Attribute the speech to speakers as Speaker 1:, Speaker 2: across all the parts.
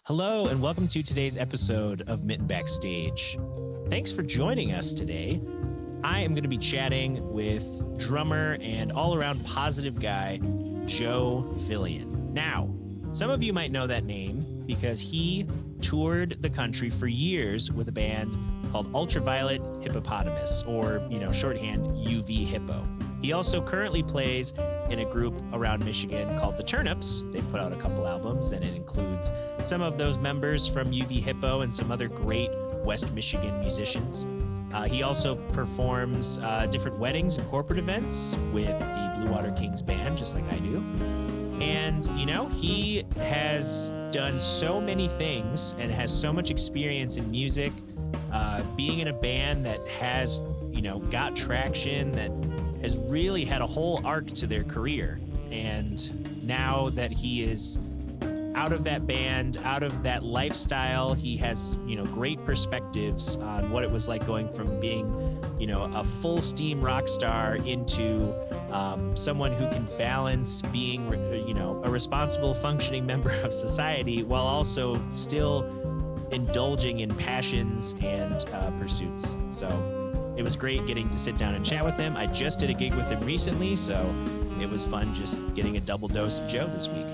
Speaker 1: Hello, and welcome to today's episode of Mitten Backstage. Thanks for joining us today. I am going to be chatting with drummer and all-around positive guy, Joe Phillion. Now, some of you might know that name because he toured the country for years with a band called Ultraviolet Hippopotamus, or, shorthand UV Hippo. He also currently plays in a group around Michigan called the Turnips. They put out a couple albums, and it includes some of those members from UV Hippo and some other great West Michigan musicians. He also performs different weddings and corporate events with the Blue Water Kings band, just like I do. And, he has done so many things and has so much experience in music, being in a band that has, got traction, that has really had a whole arc to their career. And now that he is out of that band, out of that lifestyle, he has, great perspectives on what it was like going from being, a full steam rock star into someone who can balance being, a responsible functioning member of society while also still indulging in passions and pursuits. So it was great getting to sit down and chat with him. I just did a gig with him recently, so it was fun just getting a double dose of Joe this week.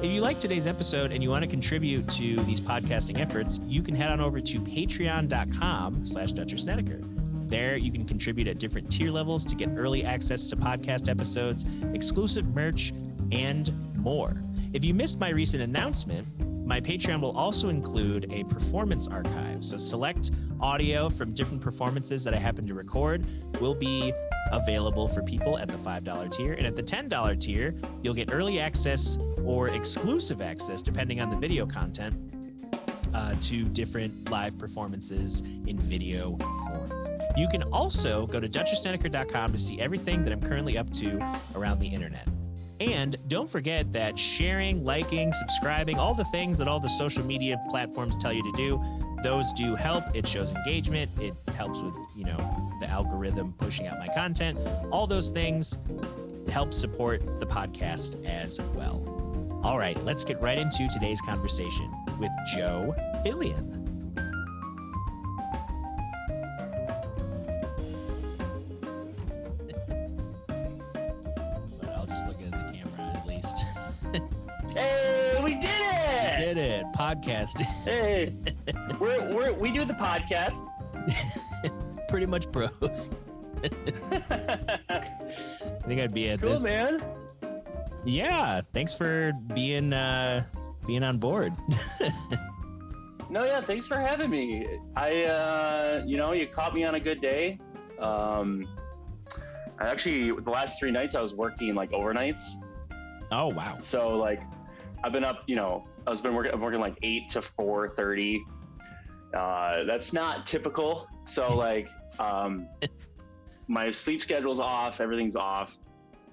Speaker 1: If you like today's episode and you want to contribute to these podcasting efforts, you can head on over to patreon.com/Dutcher Snedeker. There you can contribute at different tier levels to get early access to podcast episodes, exclusive merch, and more. If you missed my recent announcement, my Patreon will also include a performance archive. So select audio from different performances that I happen to record will be available for people at the $5 tier. And at the $10 tier, you'll get early access or exclusive access, depending on the video content, to different live performances in video form. You can also go to DutcherSnedeker.com to see everything that I'm currently up to around the internet. And don't forget that sharing, liking, subscribing, all the things that all the social media platforms tell you to do, those do help. It shows engagement. It helps with, the algorithm pushing out my content. All those things help support the podcast as well. All right, let's get right into today's conversation with Joe Phillion.
Speaker 2: Hey, we did it!
Speaker 1: We did it. Podcasting.
Speaker 2: Hey, we do the podcast.
Speaker 1: Pretty much pros. I think I'd be at
Speaker 2: cool,
Speaker 1: this.
Speaker 2: Man.
Speaker 1: Yeah, thanks for being on board.
Speaker 2: No, yeah, thanks for having me. You caught me on a good day. I actually, the last 3 nights I was working like overnights.
Speaker 1: Oh, wow.
Speaker 2: So like I've been up, I'm working like 8 to 4:30. That's not typical. So like my sleep schedule's off, everything's off,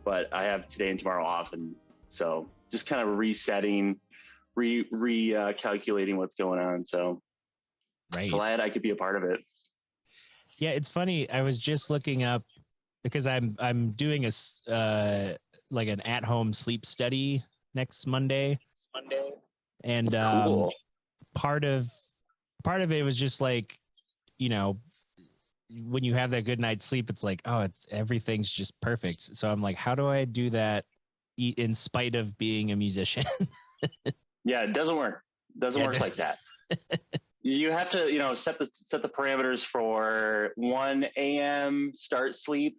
Speaker 2: but I have today and tomorrow off, and so just kind of resetting, calculating what's going on. So
Speaker 1: right.
Speaker 2: Glad I could be a part of it.
Speaker 1: Yeah, it's funny. I was just looking up because I'm doing a like an at-home sleep study next Monday. And
Speaker 2: cool.
Speaker 1: part of it was just like, when you have that good night's sleep, it's like, oh, everything's just perfect. So I'm like, how do I do that in spite of being a musician?
Speaker 2: Yeah, it doesn't work. Doesn't work like that. You have to, set the parameters for 1 a.m. start sleep,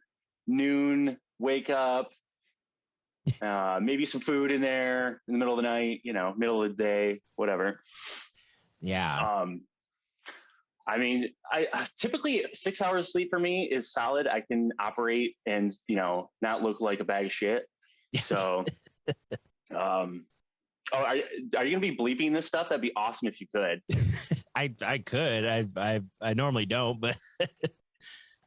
Speaker 2: noon wake up, maybe some food in there in the middle of the night, middle of the day, whatever.
Speaker 1: Yeah.
Speaker 2: I mean, I typically 6 hours of sleep for me is solid. I can operate and, not look like a bag of shit. So, are you going to be bleeping this stuff? That'd be awesome if you could.
Speaker 1: I could. I normally don't, but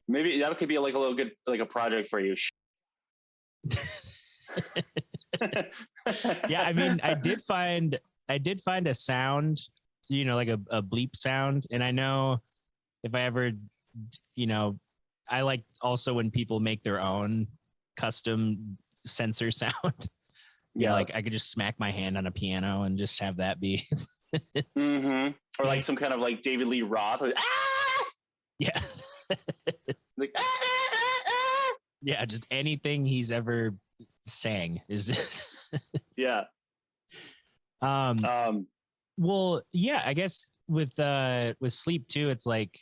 Speaker 2: maybe that could be like a little good, like a project for you.
Speaker 1: Yeah, I mean, I did find a sound, like a bleep sound, and I know if I ever, I like also when people make their own custom sensor sound. Yeah, like I could just smack my hand on a piano and just have that be
Speaker 2: Or like some kind of like David Lee Roth, like,
Speaker 1: Yeah.
Speaker 2: like
Speaker 1: Yeah, just anything he's ever sang is just
Speaker 2: yeah.
Speaker 1: Well, yeah, I guess with sleep too, it's like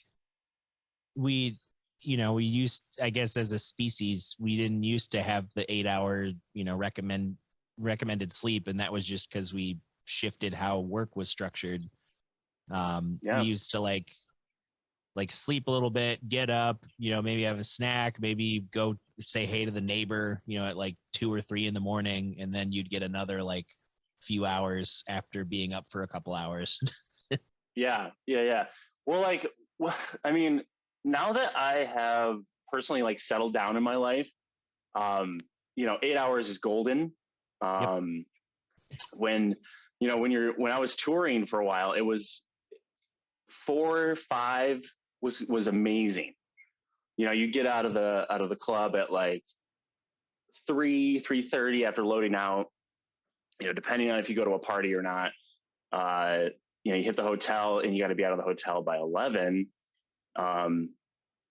Speaker 1: we used, I guess, as a species, we didn't used to have the 8 hour, recommended sleep, and that was just because we shifted how work was structured. We used to like sleep a little bit, get up, maybe have a snack, maybe go say hey to the neighbor, at like 2 or 3 in the morning, and then you'd get another like few hours after being up for a couple hours.
Speaker 2: Yeah. Well, I mean, now that I have personally like settled down in my life, 8 hours is golden. When when I was touring for a while, it was 4, 5 was amazing. You get out of the club at like 3:30 after loading out, depending on if you go to a party or not. You hit the hotel and you got to be out of the hotel by 11.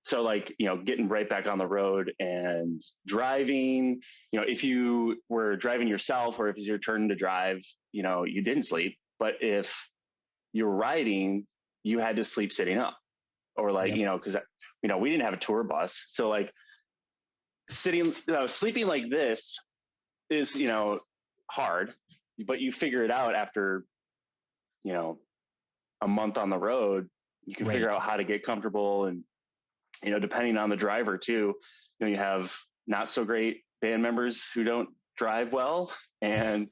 Speaker 2: So like, getting right back on the road and driving, if you were driving yourself or if it's your turn to drive, you didn't sleep. But if you're riding, you had to sleep sitting up, or like, because, we didn't have a tour bus. So like sleeping like this is, hard, but you figure it out after, a month on the road. You can figure out how to get comfortable, and depending on the driver too, you have not so great band members who don't drive well, and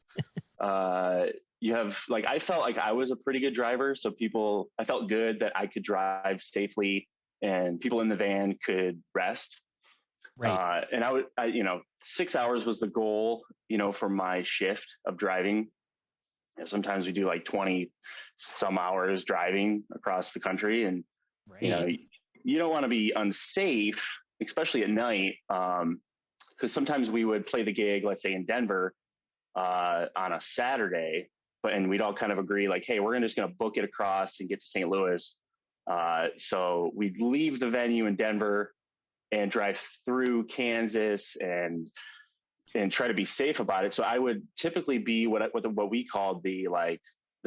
Speaker 2: you have like, I felt like I was a pretty good driver, so I felt good that I could drive safely and people in the van could rest. And I 6 hours was the goal, for my shift of driving. Sometimes we do like 20 some hours driving across the country, and you don't want to be unsafe, especially at night, because sometimes we would play the gig, let's say in Denver, on a Saturday, and we'd all kind of agree like, hey, we're just going to book it across and get to St. Louis. So we'd leave the venue in Denver and drive through Kansas and try to be safe about it. So I would typically be what we called the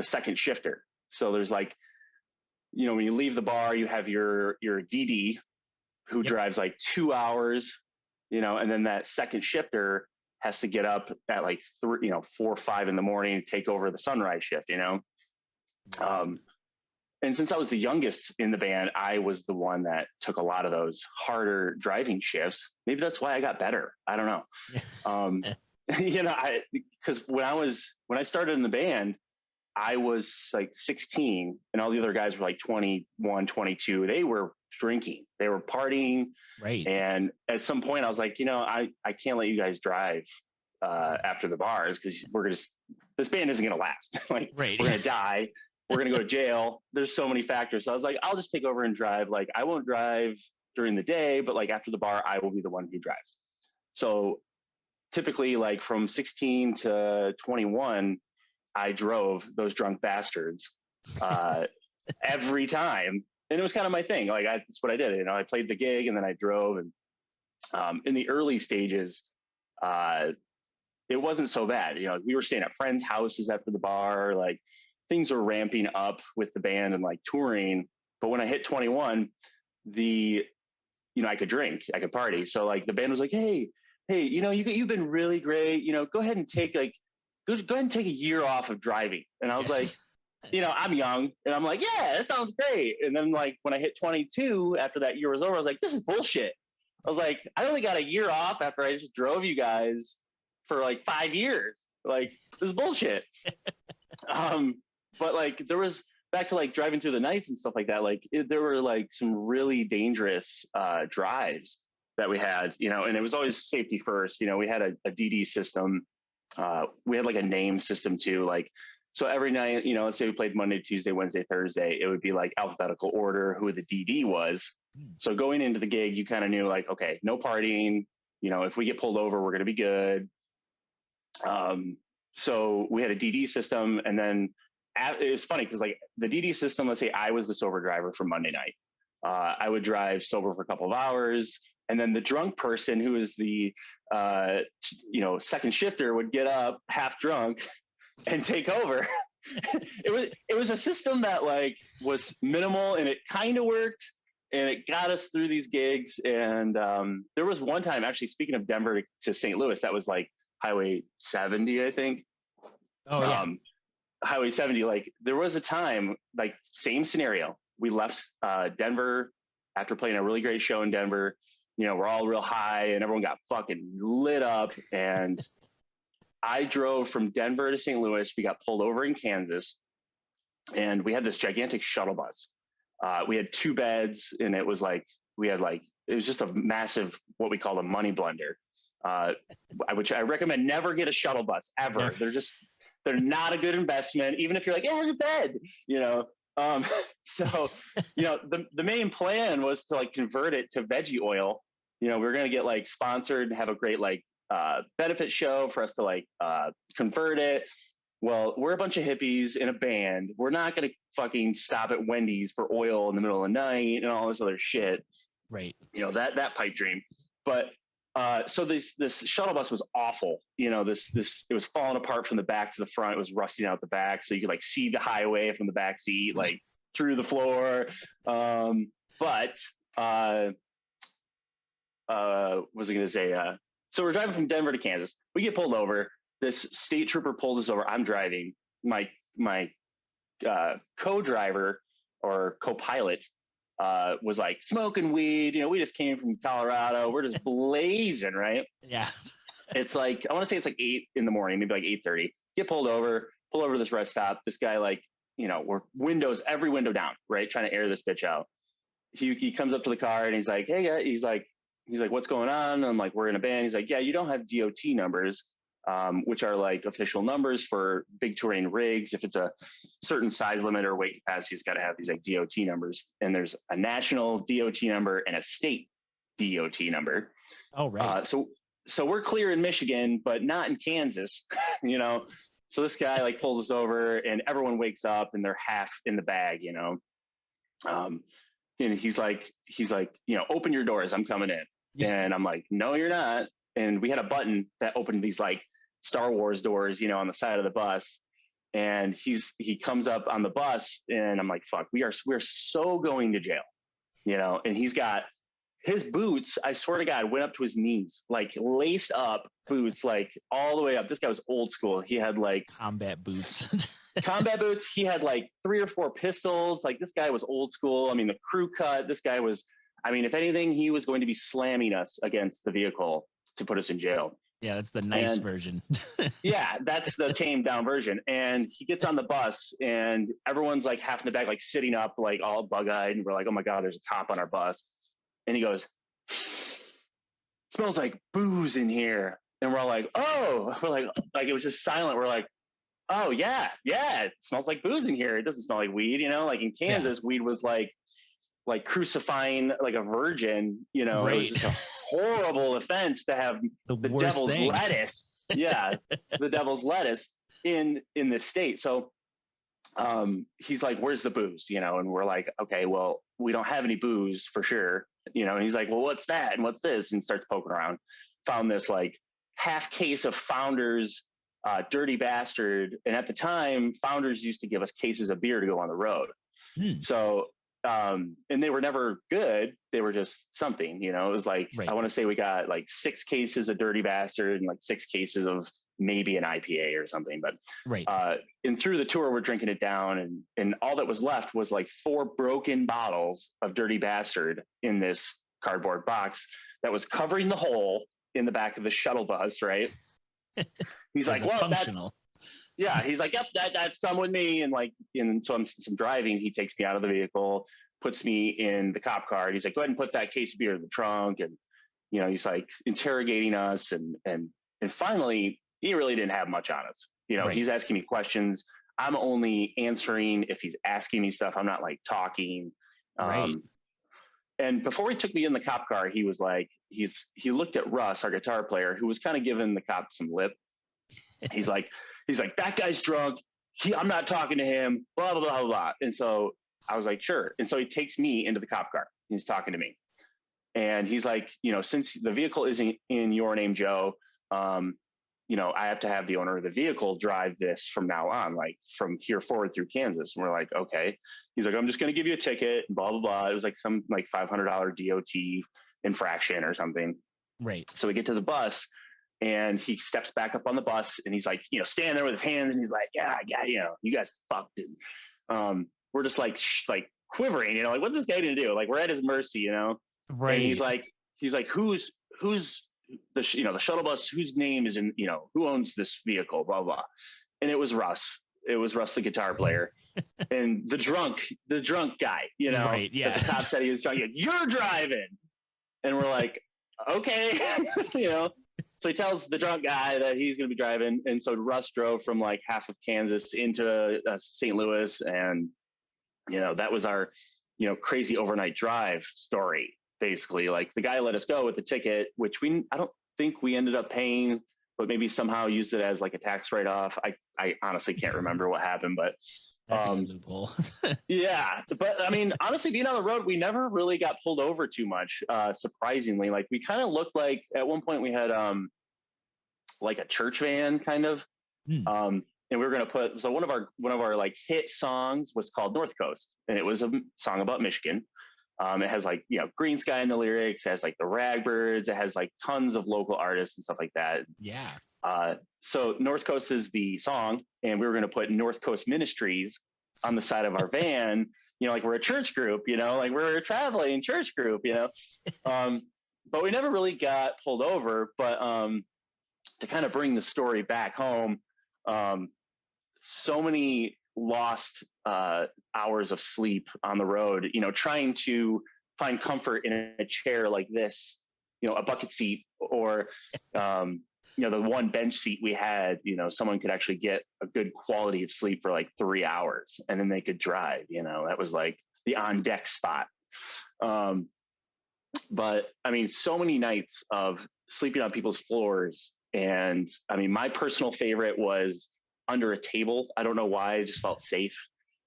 Speaker 2: second shifter. So there's like, when you leave the bar, you have your DD who drives like 2 hours, and then that second shifter has to get up at like 4 or 5 in the morning and take over the sunrise shift, and since I was the youngest in the band, I was the one that took a lot of those harder driving shifts. Maybe that's why I got better. I don't know. Because when I started in the band, I was like 16 and all the other guys were like 21, 22. They were drinking, they were partying.
Speaker 1: Right.
Speaker 2: And at some point I was like, I can't let you guys drive after the bars, because this band isn't going to last. Like, we're going to die. We're going to go to jail. There's so many factors. So I was like, I'll just take over and drive. Like, I won't drive during the day, but like after the bar, I will be the one who drives. So typically like from 16 to 21, I drove those drunk bastards every time. And it was kind of my thing. Like, that's what I did. I played the gig and then I drove. And in the early stages, it wasn't so bad. We were staying at friends' houses after the bar. Like, things were ramping up with the band and like touring. But when I hit 21, I could drink, I could party. So like the band was like, hey, you've been really great. Go ahead and take go ahead and take a year off of driving. And I was like, I'm young, and I'm like, yeah, that sounds great. And then like when I hit 22, after that year was over, I was like, this is bullshit. I was like, I only got a year off after I just drove you guys for like 5 years. Like, this is bullshit. But like, there was, back to like driving through the nights and stuff like that. Like, there were like some really dangerous drives that we had, and it was always safety first. We had a DD system. We had like a name system too. Like, so every night, let's say we played Monday, Tuesday, Wednesday, Thursday, it would be like alphabetical order who the DD was. So going into the gig, you kind of knew like, okay, no partying. If we get pulled over, we're going to be good. So we had a DD system, and then it was funny because like the DD system, let's say I was the sober driver for Monday night. I would drive sober for a couple of hours. And then the drunk person who is the, second shifter would get up half drunk and take over. It was a system that like was minimal and it kind of worked and it got us through these gigs. And there was one time actually, speaking of Denver to St. Louis, that was like Highway 70, I think.
Speaker 1: Oh yeah.
Speaker 2: Highway 70, like there was a time, like same scenario. We left Denver after playing a really great show in Denver. You know, we're all real high and everyone got fucking lit up. And I drove from Denver to St. Louis. We got pulled over in Kansas and we had this gigantic shuttle bus. We had 2 beds and it was like, it was just a massive, what we call a money blender, which I recommend never get a shuttle bus ever.
Speaker 1: Yeah.
Speaker 2: They're not a good investment, even if you're like, yeah, it's a bed, you know? So, you know, the main plan was to like convert it to veggie oil. You know, we were going to get like sponsored and have a great like benefit show for us to like convert it. Well, we're a bunch of hippies in a band. We're not going to fucking stop at Wendy's for oil in the middle of the night and all this other shit.
Speaker 1: Right.
Speaker 2: You know, that pipe dream. But so this shuttle bus was awful. You know, it was falling apart from the back to the front. It was rusting out the back, so you could like see the highway from the back seat, like through the floor. But what was I going to say? So we're driving from Denver to Kansas. We get pulled over. This state trooper pulls us over. I'm driving. My co-driver or co-pilot was like smoking weed. You know, we just came from Colorado. We're just blazing, right?
Speaker 1: Yeah.
Speaker 2: It's like, I want to say it's like 8 in the morning, maybe like 8:30. Get pull over to this rest stop. This guy, like, you know, we're every window down, right? Trying to air this bitch out. He comes up to the car and he's like, hey, yeah. He's like, what's going on? I'm like, we're in a band. He's like, yeah, you don't have DOT numbers, which are like official numbers for big terrain rigs. If it's a certain size limit or weight capacity, it's got to have these like DOT numbers. And there's a national DOT number and a state DOT number.
Speaker 1: Oh, right.
Speaker 2: So we're clear in Michigan, but not in Kansas, you know? So this guy like pulls us over and everyone wakes up and they're half in the bag, you know? And he's like, you know, open your doors, I'm coming in. Yeah. And I'm like, no, you're not. And we had a button that opened these like Star Wars doors, you know, on the side of the bus. And he comes up on the bus and I'm like, fuck, we're so going to jail, you know? And he's got his boots, I swear to God, went up to his knees, like laced up boots, like all the way up. This guy was old school. He had like
Speaker 1: combat boots.
Speaker 2: Combat boots. He had like 3 or 4 pistols. Like this guy was old school. I mean, the crew cut. This guy was, I mean, if anything, he was going to be slamming us against the vehicle to put us in jail.
Speaker 1: Yeah, that's the nice version.
Speaker 2: Yeah, that's the tamed down version. And he gets on the bus and everyone's like half in the back, like sitting up, like all bug-eyed. And we're like, oh my God, there's a cop on our bus. And he goes, smells like booze in here. And we're all like, oh, we're like it was just silent. We're like, oh yeah, it smells like booze in here. It doesn't smell like weed, you know, like in Kansas, weed was like crucifying like a virgin, you know. Right. It was just a horrible offense to have the devil's lettuce. Yeah, the devil's lettuce in this state. So he's like, where's the booze, you know? And we're like, okay, well, we don't have any booze for sure, you know. And he's like, well, what's that and what's this? And starts poking around. Found this like half case of Founders Dirty Bastard. And at the time, Founders used to give us cases of beer to go on the road. So and they were never good. They were just something, you know. It was like, right. I want to say we got like 6 cases of Dirty Bastard and like 6 cases of maybe an IPA or something. But
Speaker 1: right.
Speaker 2: And through the tour, we're drinking it down, and all that was left was like 4 broken bottles of Dirty Bastard in this cardboard box that was covering the hole in the back of the shuttle bus, right? He's like, well, functional. He's like, yep, that's done with me. And like, and so since I'm driving, he takes me out of the vehicle, puts me in the cop car. And he's like, go ahead and put that case of beer in the trunk. And, you know, he's like interrogating us. And finally, he really didn't have much on us. You know, right. He's asking me questions. I'm only answering if he's asking me stuff. I'm not like talking.
Speaker 1: Right.
Speaker 2: And before he took me in the cop car, he was like, he looked at Russ, our guitar player, who was kind of giving the cop some lip. He's like, that guy's drunk. I'm not talking to him, blah, blah, blah, blah, blah. And so I was like, sure. And so he takes me into the cop car. He's talking to me. And he's like, since the vehicle isn't in your name, Joe, I have to have the owner of the vehicle drive this from now on, like from here forward through Kansas. And we're like, okay. He's like, I'm just going to give you a ticket, blah, blah, blah. It was like some like $500 DOT infraction or something.
Speaker 1: Right.
Speaker 2: So we get to the bus and he steps back up on the bus and he's like, standing there with his hands and he's like, yeah, you guys fucked it. We're just like quivering, like, what's this guy going to do? Like, we're at his mercy,
Speaker 1: Right.
Speaker 2: And he's like, who's the shuttle bus, whose name is in, who owns this vehicle, blah, blah. And it was Russ. It was Russ, the guitar player. And the drunk guy,
Speaker 1: right, yeah.
Speaker 2: The cop said he was drunk. You're driving. And we're like, okay, So he tells the drunk guy that he's going to be driving. And so Russ drove from like half of Kansas into St. Louis. And, that was our, crazy overnight drive story. Basically, like the guy let us go with the ticket, which I don't think we ended up paying, but maybe somehow used it as like a tax write-off. I honestly can't remember what happened, but
Speaker 1: that's a good loophole.
Speaker 2: Yeah, but I mean, honestly, being on the road, we never really got pulled over too much. Surprisingly, like we kind of looked like at one point we had like a church van kind of, and we were gonna put one of our like hit songs was called North Coast, and it was a song about Michigan. It has like, Green Sky in the lyrics, it has like the Ragbirds, it has like tons of local artists and stuff like that.
Speaker 1: Yeah.
Speaker 2: So North Coast is the song, and we were going to put North Coast Ministries on the side of our van, like we're a church group, like we're a traveling church group, but we never really got pulled over. But to kind of bring the story back home, so many lost hours of sleep on the road, trying to find comfort in a chair like this, a bucket seat, or the one bench seat we had, someone could actually get a good quality of sleep for like 3 hours and then they could drive, that was like the on deck spot. But I mean, so many nights of sleeping on people's floors. And I mean, my personal favorite was under a table. I don't know why. I just felt safe.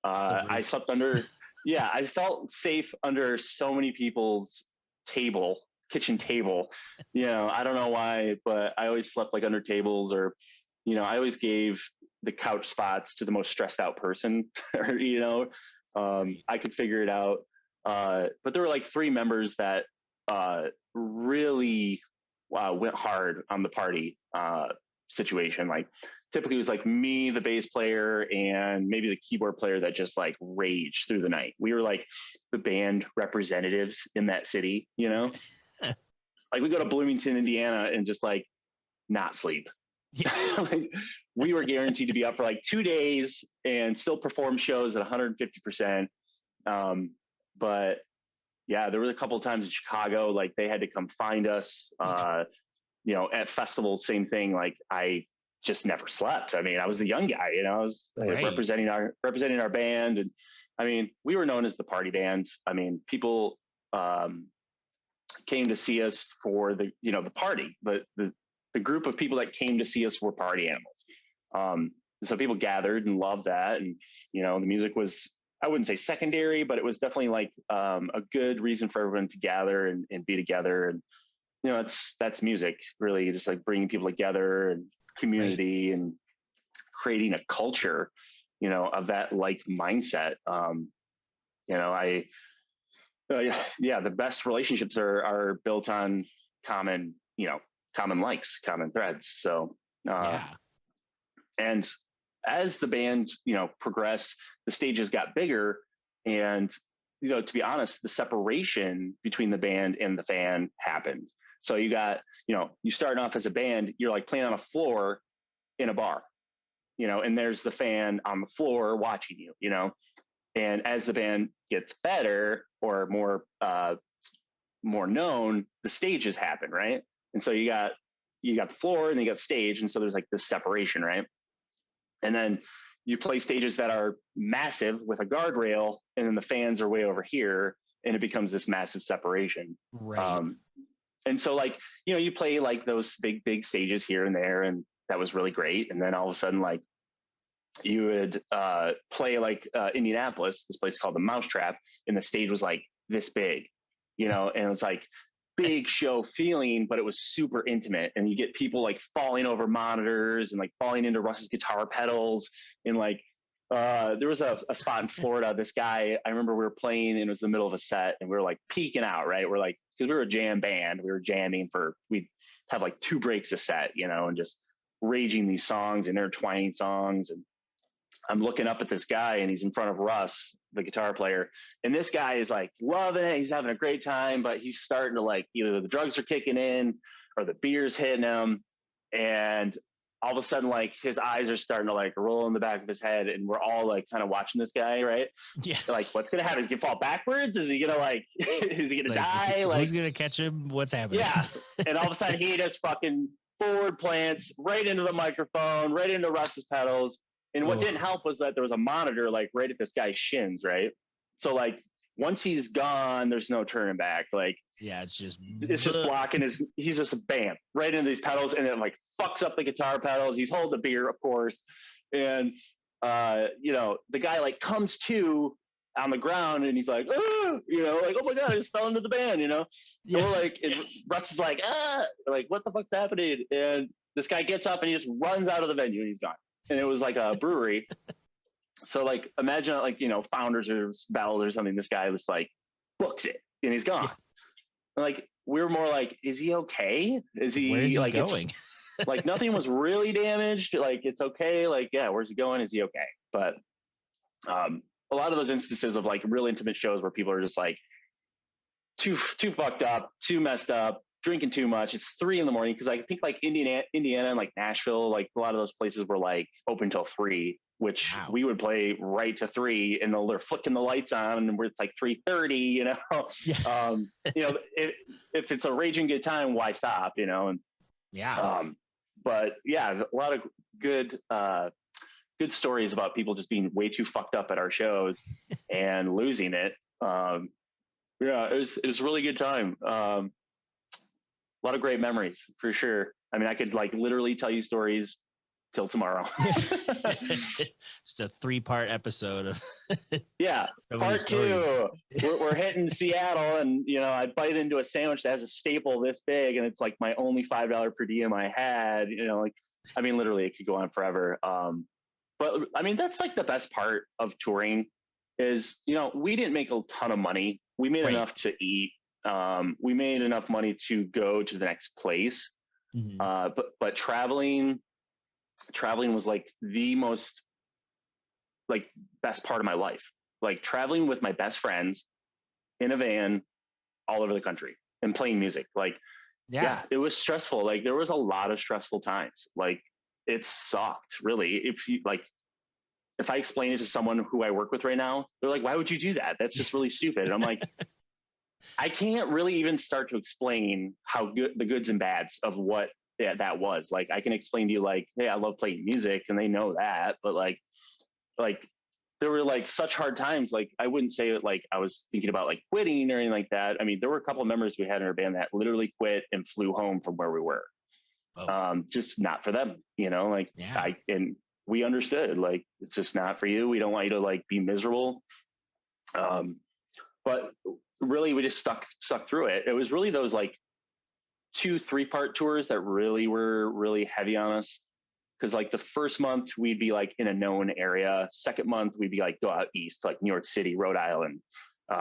Speaker 2: I slept I felt safe under so many people's kitchen table. I don't know why, but I always slept like under tables, or, I always gave the couch spots to the most stressed out person, or, I could figure it out. But there were like 3 members that really went hard on the party situation. Like typically it was like me, the bass player, and maybe the keyboard player that just like raged through the night. We were like the band representatives in that city, like we go to Bloomington, Indiana, and just like not sleep. Yeah. Like, we were guaranteed to be up for like 2 days and still perform shows at 150%. But yeah, there were a couple of times in Chicago, like they had to come find us, at festivals, same thing. Like I just never slept. I mean, I was the young guy, I was representing our band. And I mean, we were known as the party band. I mean, people came to see us for the party, but the group of people that came to see us were party animals. So people gathered and loved that. And, the music was, I wouldn't say secondary, but it was definitely like a good reason for everyone to gather and be together. And, that's music, really, just like bringing people together and community and creating a culture, of that like mindset. The best relationships are built on common likes, common threads. So, and as the band, progressed, the stages got bigger, and, to be honest, the separation between the band and the fan happened. So you got, you starting off as a band, you're like playing on a floor in a bar, and there's the fan on the floor watching you, and as the band gets better or more known, the stages happen, right? And so you got the floor and then you got the stage, and so there's like this separation, right? And then you play stages that are massive with a guardrail, and then the fans are way over here, and it becomes this massive separation.
Speaker 1: Right.
Speaker 2: And so like, you play like those big stages here and there, and that was really great. And then all of a sudden, like you would play like Indianapolis, this place called the Mousetrap, and the stage was like this big, and it's like big show feeling, but it was super intimate. And you get people like falling over monitors and like falling into Russ's guitar pedals. And like, there was a spot in Florida, this guy, I remember we were playing and it was the middle of a set and we were like peeking out, right? We're like, cause we were a jam band, we were jamming we'd have like 2 breaks a set, and just raging these songs and intertwining songs. And I'm looking up at this guy and he's in front of Russ, the guitar player. And this guy is like loving it. He's having a great time, but he's starting to like, either the drugs are kicking in or the beer's hitting him. And all of a sudden, like his eyes are starting to like roll in the back of his head. And we're all like kind of watching this guy, right?
Speaker 1: Yeah.
Speaker 2: Like, what's going to happen? Is he going to fall backwards? Is he going to like, is he going to die? Like,
Speaker 1: who's going to catch him? What's happening?
Speaker 2: Yeah. And all of a sudden he just fucking forward plants right into the microphone, right into Russ's pedals. And what didn't help was that there was a monitor like right at this guy's shins, right? So like once he's gone, there's no turning back. Like,
Speaker 1: yeah, it's just
Speaker 2: blocking he's just bam right into these pedals, and it like fucks up the guitar pedals. He's holding a beer, of course, and the guy like comes to on the ground and he's like, oh, like, oh my god, I just fell into the band, Yeah. And we're like, and Russ is like, like what the fuck's happening? And this guy gets up and he just runs out of the venue and he's gone. And it was like a brewery. So like, imagine like, Founders or Bell or something, this guy was like, books it and he's gone. Yeah. Like, we were more like, is he okay? Where's he like
Speaker 1: going?
Speaker 2: Like nothing was really damaged. Like, it's okay. Like, yeah, where's he going? Is he okay? But a lot of those instances of like real intimate shows where people are just like too fucked up, too messed up, drinking too much. It's 3 a.m. because I think like Indiana and like Nashville, like a lot of those places were like open till 3, which we would play right to 3, and they're flicking the lights on, and where it's like 3:30. Yeah. If it's a raging good time, why stop? And
Speaker 1: yeah.
Speaker 2: But yeah, a lot of good stories about people just being way too fucked up at our shows and losing it. Yeah, it was a really good time. A lot of great memories for sure. I mean, I could like literally tell you stories till tomorrow.
Speaker 1: Just a 3-part episode of
Speaker 2: yeah. Part 2. We're hitting Seattle, and I bite into a sandwich that has a staple this big, and it's like my only $5 per diem I had. Like, I mean, literally, it could go on forever. But I mean, that's like the best part of touring is, we didn't make a ton of money. We made enough to eat. We made enough money to go to the next place. Mm-hmm. But traveling was like the most like best part of my life. Like traveling with my best friends in a van all over the country and playing music. Like, yeah, it was stressful. Like there was a lot of stressful times. Like it sucked really. If I explain it to someone who I work with right now, they're like, why would you do that? That's just really stupid. And I'm like, I can't really even start to explain how good the goods and bads of what that was. Like, I can explain to you like, hey, I love playing music and they know that, but like there were like such hard times. Like, I wouldn't say that like I was thinking about like quitting or anything like that. I mean, there were a couple of members we had in our band that literally quit and flew home from where we were. Just not for them, like and we understood, like, it's just not for you. We don't want you to like be miserable. But really we just stuck through it. It was really those like 2-3-part tours that really were really heavy on us. Cause like the first month we'd be like in a known area. Second month we'd be like, go out east, like New York City, Rhode Island,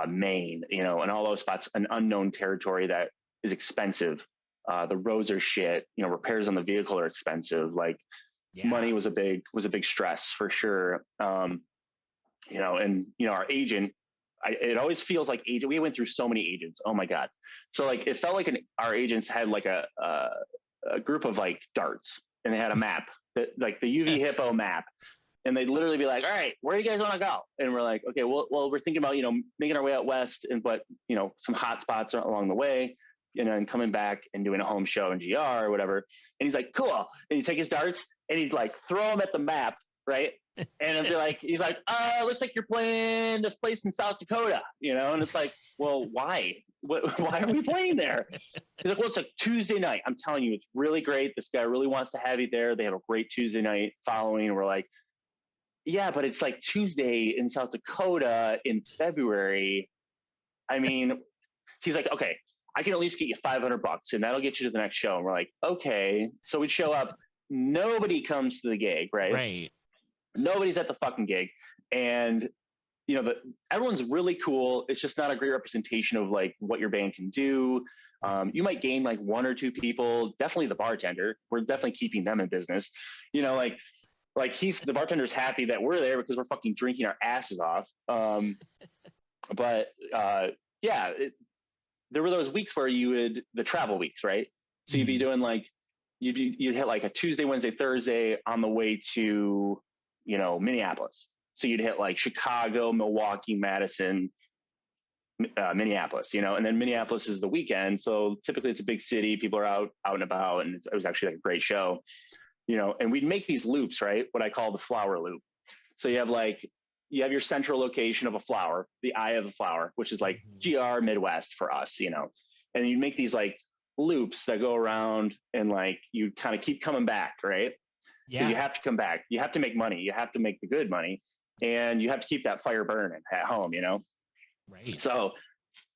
Speaker 2: Maine, and all those spots, an unknown territory that is expensive. The roads are shit, repairs on the vehicle are expensive. Like money was a big stress for sure. And our agent, it always feels like agent. We went through so many agents. Oh my God. So like, it felt like our agents had like a group of like darts, and they had a map that like the UV Hippo map. And they'd literally be like, all right, where do you guys want to go? And we're like, okay, well, we're thinking about, making our way out west, but some hot spots along the way, and coming back and doing a home show in GR or whatever. And he's like, cool. And he'd take his darts and he'd like throw them at the map. Right. And it'd be like, he's like, looks like you're playing this place in South Dakota, and it's like, well, why? Why are we playing there? He's like, well, it's a Tuesday night. I'm telling you, it's really great. This guy really wants to have you there. They have a great Tuesday night following. And we're like, yeah, but it's like Tuesday in South Dakota in February. I mean, he's like, okay, I can at least get you $500 and that'll get you to the next show. And we're like, okay. So we'd show up. Nobody comes to the gig, right?
Speaker 1: Right.
Speaker 2: Nobody's at the fucking gig. And, everyone's really cool. It's just not a great representation of like what your band can do. You might gain like one or two people, definitely the bartender. We're definitely keeping them in business. Like the bartender's happy that we're there because we're fucking drinking our asses off. But yeah, there were those weeks where the travel weeks, right? So you'd be doing like, you'd hit like a Tuesday, Wednesday, Thursday on the way to, Minneapolis. So you'd hit like Chicago, Milwaukee, Madison, Minneapolis, and then Minneapolis is the weekend. So typically it's a big city. People are out and about. And it was actually like a great show, and we'd make these loops, right? What I call the flower loop. So you have your central location of a flower, the eye of a flower, which is like GR Midwest for us, and you make these like loops that go around and like you kind of keep coming back, right? Because you have to come back. You have to make money. You have to make the good money, and you have to keep that fire burning at home,
Speaker 1: Right.
Speaker 2: So,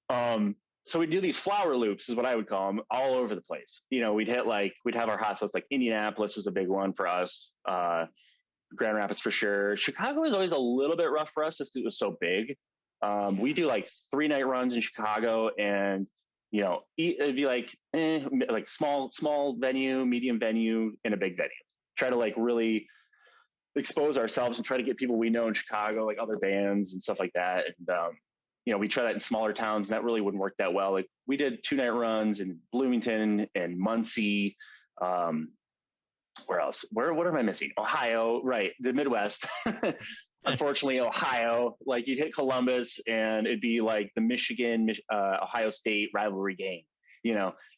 Speaker 2: so we'd do these flower loops, is what I would call them, all over the place. We'd have our hotspots, like Indianapolis was a big one for us. Grand Rapids for sure. Chicago was always a little bit rough for us just because it was so big. We do like 3-night runs in Chicago, and it'd be like small venue, medium venue, and a big venue. Try to like really expose ourselves and try to get people we know in Chicago, like other bands and stuff like that. And we try that in smaller towns, and that really wouldn't work that well. Like we did 2-night runs in Bloomington and Muncie. Where else? What am I missing? Ohio, right? The Midwest. Unfortunately, Ohio. Like you'd hit Columbus, and it'd be like the Michigan, Ohio State rivalry game.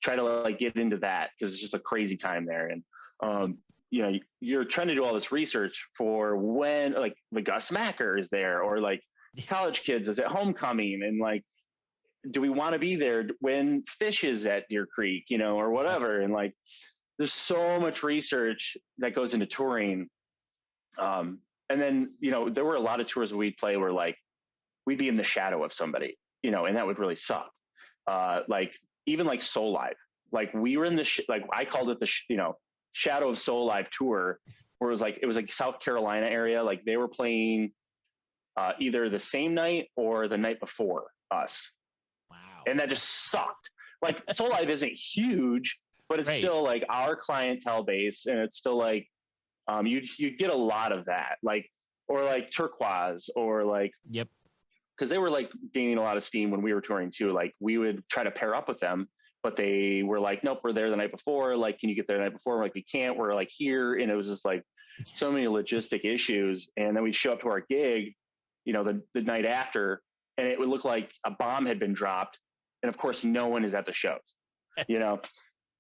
Speaker 2: Try to like get into that because it's just a crazy time there. And you're trying to do all this research for when like Gus Macker is there, or like college kids is at homecoming, and like, do we want to be there when Fish is at Deer Creek, or whatever, and like. There's so much research that goes into touring. And then, there were a lot of tours we'd play where like, we'd be in the shadow of somebody, and that would really suck. Like even like Soul Live, like we were in the, like I called it the, Shadow of Soul Live tour, where it was like South Carolina area. Like they were playing either the same night or the night before us.
Speaker 1: Wow.
Speaker 2: And that just sucked. Like Soul Live isn't huge, but it's still like our clientele base, and it's still like you'd get a lot of that, like, or like Turquoise, or like, because they were like gaining a lot of steam when we were touring too. Like we would try to pair up with them, but they were like, nope, we're there the night before. Like, can you get there the night before? We're like, we can't. We're like here, and it was just like so many logistic issues. And then we'd show up to our gig, the night after, and it would look like a bomb had been dropped, and of course, no one is at the shows,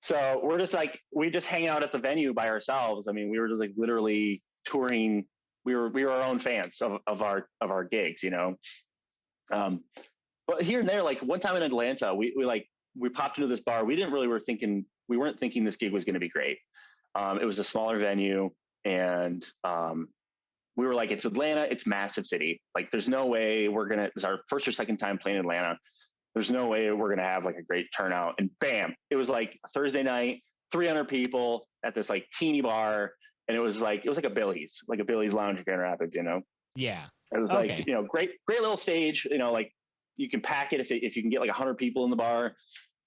Speaker 2: So we're just like, we just hang out at the venue by ourselves. I mean, we were just like literally touring. We were our own fans of our gigs, But here and there, like one time in Atlanta, we popped into this bar. We weren't thinking this gig was going to be great. It was a smaller venue, and we were like, it's Atlanta, it's massive city. Like there's no way it's our first or second time playing Atlanta. There's no way we're going to have like a great turnout. And bam, it was like a Thursday night, 300 people at this like teeny bar. And it was like a Billy's Lounge in Grand Rapids,
Speaker 1: Yeah.
Speaker 2: It was like, great little stage, like you can pack it if you can get like 100 people in the bar,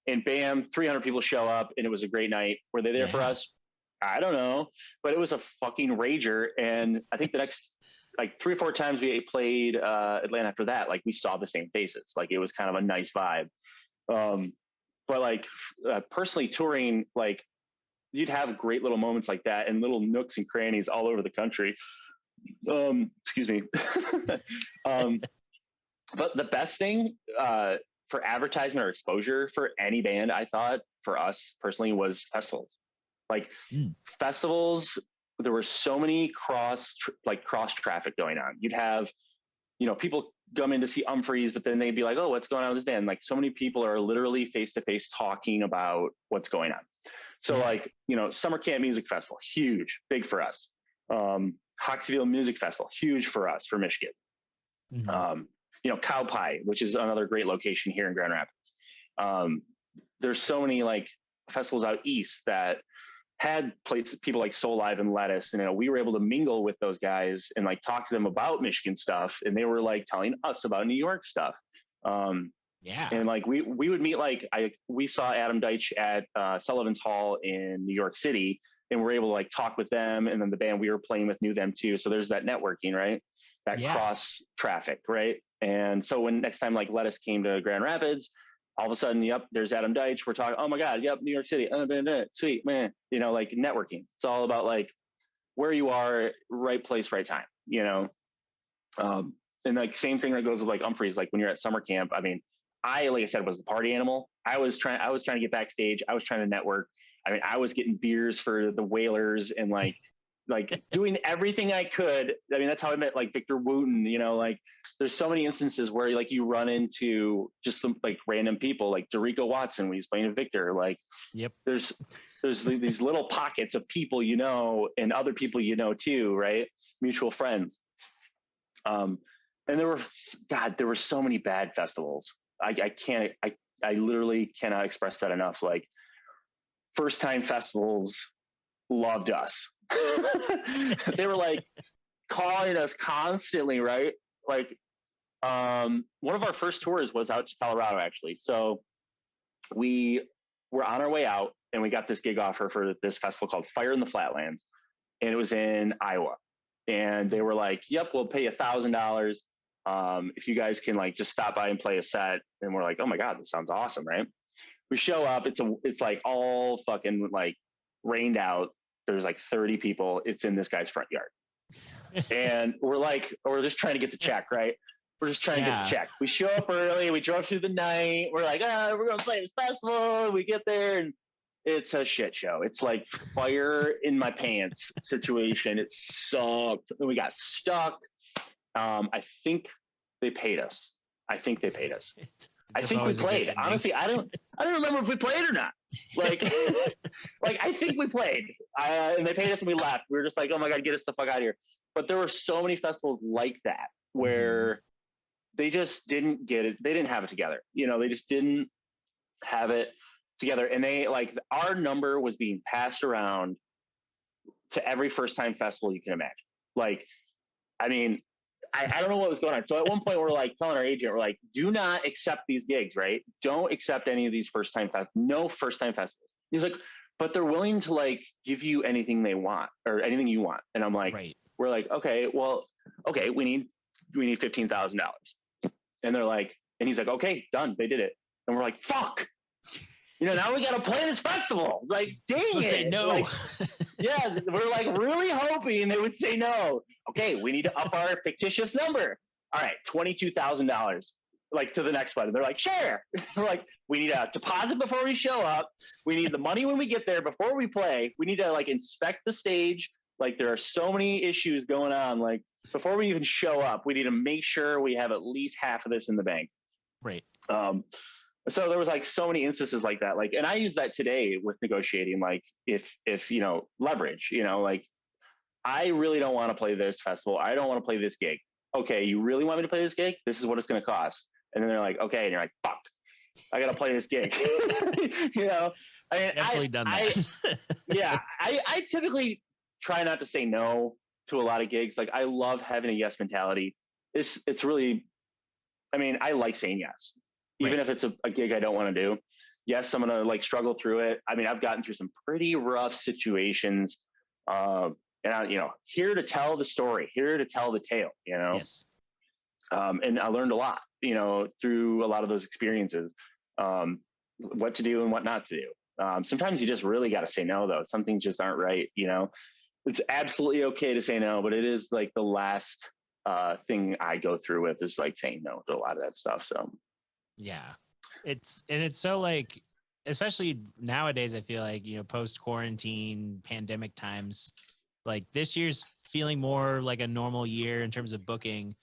Speaker 2: and bam, 300 people show up, and it was a great night. Were they there for us? I don't know, but it was a fucking rager. And I think the next like 3 or 4 times we played Atlanta after that, like we saw the same faces. Like it was kind of a nice vibe. But like personally touring, like you'd have great little moments like that and little nooks and crannies all over the country. Excuse me. But the best thing for advertisement or exposure for any band, I thought for us personally, was festivals. Like festivals, there were so many cross traffic going on. You'd have, people come in to see Umphreys, but then they'd be like, oh, what's going on with this band? Like so many people are literally face to face talking about what's going on. So like, Summer Camp Music Festival, huge, big for us. Hoxville Music Festival, huge for us, for Michigan. Cow Pie, which is another great location here in Grand Rapids. There's so many like festivals out east that had places, people like Soul Live and Lettuce, and we were able to mingle with those guys and like talk to them about Michigan stuff, and they were like telling us about New York stuff. And like we would meet, like we saw Adam Deitch at Sullivan's Hall in New York City, and we're able to like talk with them, and then the band we were playing with knew them too. So there's that networking, right? That cross traffic, right? And so when next time like Lettuce came to Grand Rapids, all of a sudden, yep, there's Adam Deitch. We're talking, oh my God, yep, New York City, sweet, man. Like networking. It's all about like where you are, right place, right time, and like same thing that goes with like Humphreys, like when you're at summer camp. I mean, like I said, was the party animal. I was trying to get backstage. I was trying to network. I mean, I was getting beers for the Whalers and like doing everything I could. I mean, that's how I met like Victor Wooten, like there's so many instances where like you run into just like random people like Dorico Watson when he's playing with Victor. Like, there's these little pockets of people, and other people, too, right? Mutual friends. And there were so many bad festivals. I literally cannot express that enough. Like first time festivals loved us. They were like calling us constantly, right? Like one of our first tours was out to Colorado, actually. So we were on our way out and we got this gig offer for this festival called Fire in the Flatlands, and it was in Iowa. And they were like, yep, we'll pay $1,000 if you guys can like just stop by and play a set. And we're like, oh my God, this sounds awesome, right? We show up, it's like all fucking like rained out. There's like 30 people. It's in this guy's front yard. And we're just trying to get the check, right? We're just trying to get the check. We show up early. We drove through the night. We're like, we're going to play this festival. We get there and it's a shit show. It's like fire in my pants situation. It sucked. And we got stuck. I think they paid us. I think we played. Honestly, I don't remember if we played or not. Like, I think we played. And they paid us and we left. We were just like, oh my God, get us the fuck out of here. But there were so many festivals like that where they just didn't get it. They didn't have it together. They just didn't have it together. And they like our number was being passed around to every first time festival you can imagine. Like, I mean, I don't know what was going on. So at one point we're like telling our agent, we're like, do not accept these gigs, right? Don't accept any of these first time festivals. No first time festivals. He's like, but they're willing to like give you anything they want or anything you want. And I'm like, we're like, okay, we need $15,000. And they're like, and he's like, okay, done. They did it. And we're like, fuck. Now we got to play this festival. It's like, dang it.
Speaker 1: Say no.
Speaker 2: Like, yeah, we're like really hoping they would say no. Okay, we need to up our fictitious number. All right, $22,000. Like to the next one. They're like, sure. We're like, we need a deposit before we show up. We need the money when we get there before we play. We need to like inspect the stage. Like there are so many issues going on. Like before we even show up, we need to make sure we have at least half of this in the bank.
Speaker 1: Right.
Speaker 2: So there was like so many instances like that. Like, and I use that today with negotiating. Like if leverage, like I really don't want to play this festival. I don't want to play this gig. Okay, you really want me to play this gig? This is what it's going to cost. And then they're like, okay, and you're like, fuck, I got to play this gig. I mean,
Speaker 1: definitely done that.
Speaker 2: I typically try not to say no to a lot of gigs. Like I love having a yes mentality. It's really, I mean, I like saying yes. Even if it's a gig I don't want to do. Yes, I'm going to like struggle through it. I mean, I've gotten through some pretty rough situations. And I, here to tell the story, here to tell the tale,
Speaker 1: Yes.
Speaker 2: And I learned a lot, through a lot of those experiences, what to do and what not to do. Sometimes you just really got to say no, though. Some things just aren't right. It's absolutely okay to say no, but it is like the last thing I go through with is like saying no to a lot of that stuff. So.
Speaker 1: Yeah, it's so like, especially nowadays, I feel like, post quarantine pandemic times, like this year's feeling more like a normal year in terms of booking.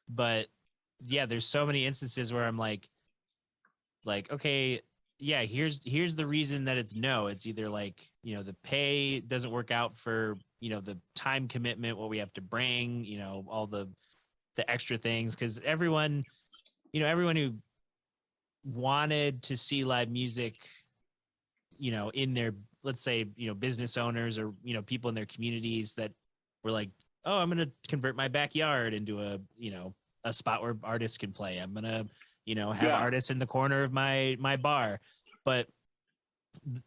Speaker 1: But yeah, there's so many instances where I'm like, okay, yeah, here's the reason that it's no. It's either like, the pay doesn't work out for, the time commitment, what we have to bring, all the extra things. Cause everyone who wanted to see live music, in their, let's say, business owners or, people in their communities that were like, oh, I'm going to convert my backyard into a spot where artists can play. I'm going to, have
Speaker 2: Yeah.
Speaker 1: artists in the corner of my bar. But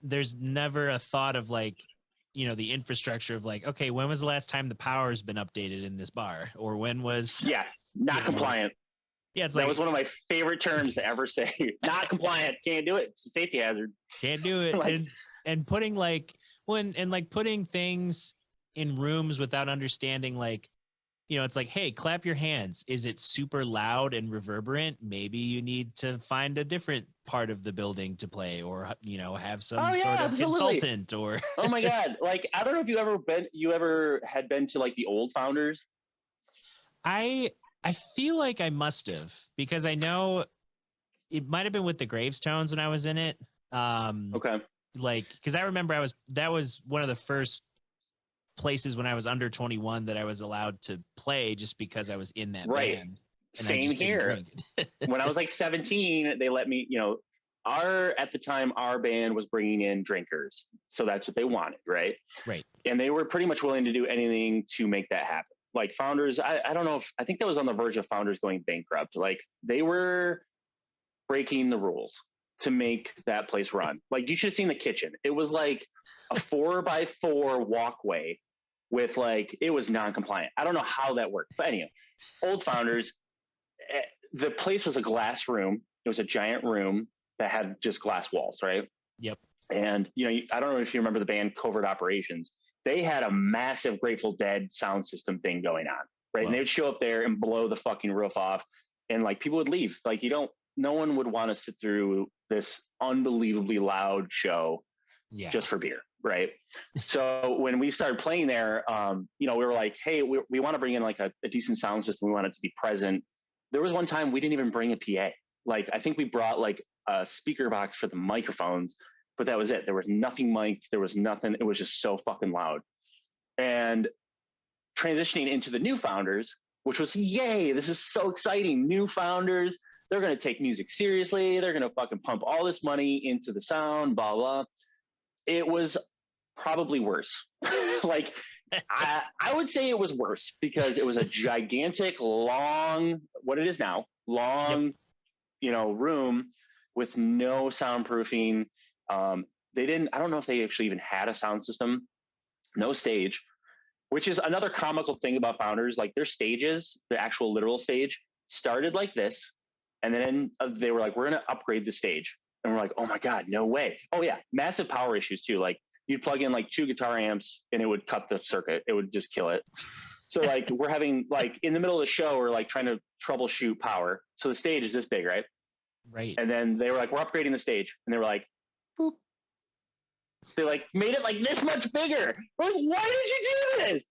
Speaker 1: there's never a thought of like, the infrastructure of like, okay, when was the last time the power's been updated in this bar? Or when was,
Speaker 2: Yeah. Not
Speaker 1: you know,
Speaker 2: compliant.
Speaker 1: yeah, it's
Speaker 2: That
Speaker 1: like,
Speaker 2: was one of my favorite terms to ever say. Not compliant. Can't do it. It's a safety hazard.
Speaker 1: can't do it.
Speaker 2: Like,
Speaker 1: And putting like and putting things in rooms without understanding like, it's like, hey, clap your hands. Is it super loud and reverberant? Maybe you need to find a different part of the building to play, or have some
Speaker 2: oh yeah,
Speaker 1: sort of
Speaker 2: absolutely.
Speaker 1: consultant or
Speaker 2: Oh my God. Like, I don't know if you ever had been to like the old Founders.
Speaker 1: I feel like I must have, because I know it might have been with the Gravestones when I was in it.
Speaker 2: Okay.
Speaker 1: Like, because I remember that was one of the first places when I was under 21 that I was allowed to play, just because I was in that
Speaker 2: Right.
Speaker 1: band and I
Speaker 2: Same
Speaker 1: just didn't
Speaker 2: here.
Speaker 1: drink it.
Speaker 2: When I was like 17, they let me, at the time, our band was bringing in drinkers. So that's what they wanted. Right.
Speaker 1: Right.
Speaker 2: And they were pretty much willing to do anything to make that happen. Like Founders, I don't know if, I think that was on the verge of Founders going bankrupt. Like they were breaking the rules to make that place run. Like you should have seen the kitchen. It was like a 4x4 walkway with like, it was non-compliant. I don't know how that worked, but anyway, old Founders, the place was a glass room. It was a giant room that had just glass walls, right?
Speaker 1: Yep.
Speaker 2: And I don't know if you remember the band Covert Operations. They had a massive Grateful Dead sound system thing going on, right?
Speaker 1: Whoa.
Speaker 2: And they would show up there and blow the fucking roof off, and like people would leave. Like no one would want to sit through this unbelievably loud show just for beer, right? So when we started playing there, we were like, hey, we want to bring in like a decent sound system. We want it to be present. There was one time we didn't even bring a PA. Like I think we brought like a speaker box for the microphones, but that was it. There was nothing mic'd. There was nothing. It was just so fucking loud. And transitioning into the new Founders, which was, yay, this is so exciting. New Founders, they're going to take music seriously. They're going to fucking pump all this money into the sound, blah, blah. It was probably worse. Like, I would say it was worse because it was a gigantic, long, what it is now, long,
Speaker 1: Yep.
Speaker 2: Room with no soundproofing. They didn't, I don't know if they actually even had a sound system, no stage, which is another comical thing about Founders. Like their stages, the actual literal stage started like this. And then they were like, we're going to upgrade the stage. And we're like, oh my God, no way. Oh yeah. Massive power issues too. Like you'd plug in like 2 guitar amps and it would cut the circuit. It would just kill it. So like we're having like in the middle of the show, we're like trying to troubleshoot power. So the stage is this big, right?
Speaker 1: Right.
Speaker 2: And then they were like, we're upgrading the stage. And they were like, boop. They like made it like this much bigger. We're like, why did you do this?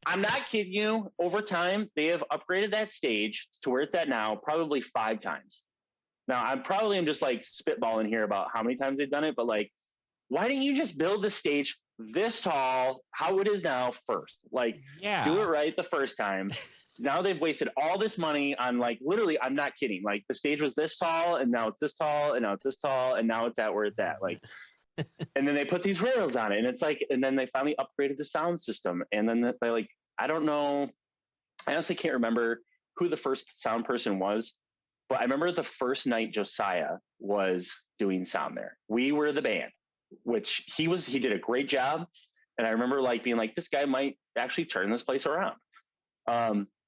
Speaker 2: I'm not kidding you. Over time, they have upgraded that stage to where it's at now, probably 5 times. Now, I'm just like spitballing here about how many times they've done it, but like, why didn't you just build the stage this tall, how it is now first? Like, do it right the first time. Now they've wasted all this money on like, literally, I'm not kidding. Like the stage was this tall and now it's this tall and now it's this tall and now it's at where it's at. Like, and then they put these rails on it and it's like, and then they finally upgraded the sound system. And then they like, I don't know. I honestly can't remember who the first sound person was, but I remember the first night Josiah was doing sound there. We were the band, which he did a great job. And I remember like being like, this guy might actually turn this place around.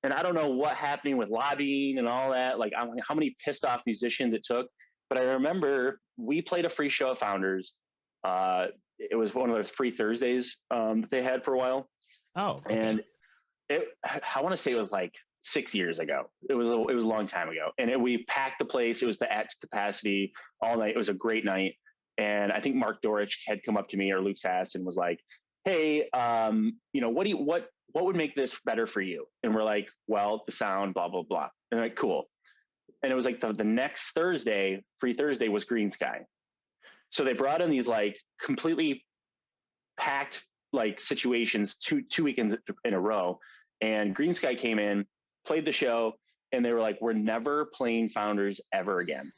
Speaker 2: And I don't know what happening with lobbying and all that, like how many pissed off musicians it took. But I remember we played a free show at Founders. It was one of those free Thursdays that they had for a while.
Speaker 1: Oh, okay.
Speaker 2: And I want to say it was like 6 years ago. It was a long time ago. And we packed the place. It was the at capacity all night. It was a great night. And I think Mark Dorich had come up to me or Luke Sass and was like, hey, what would make this better for you? And we're like, well, the sound, blah, blah, blah. And like, cool. And it was like the next Thursday, free Thursday was Green Sky. So they brought in these like completely packed like situations two weekends in a row. And Green Sky came in, played the show, and they were like, we're never playing Founders ever again.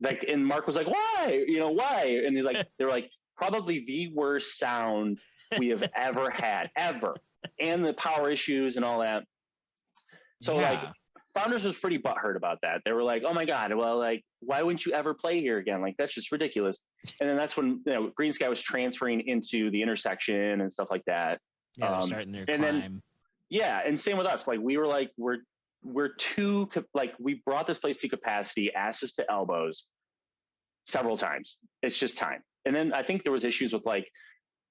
Speaker 2: Like, and Mark was like, why? Why? And they're like, probably the worst sound we have ever had, ever. And the power issues and all that. So like Founders was pretty butthurt about that. They were like, oh my God, well, like, why wouldn't you ever play here again? Like, that's just ridiculous. And then that's when, Green Sky was transferring into the intersection and stuff like that.
Speaker 1: Yeah, they're starting their climb.
Speaker 2: Then, yeah. And same with us. Like, we were like, we're too, like, we brought this place to capacity, asses to elbows several times. It's just time. And then I think there was issues with like,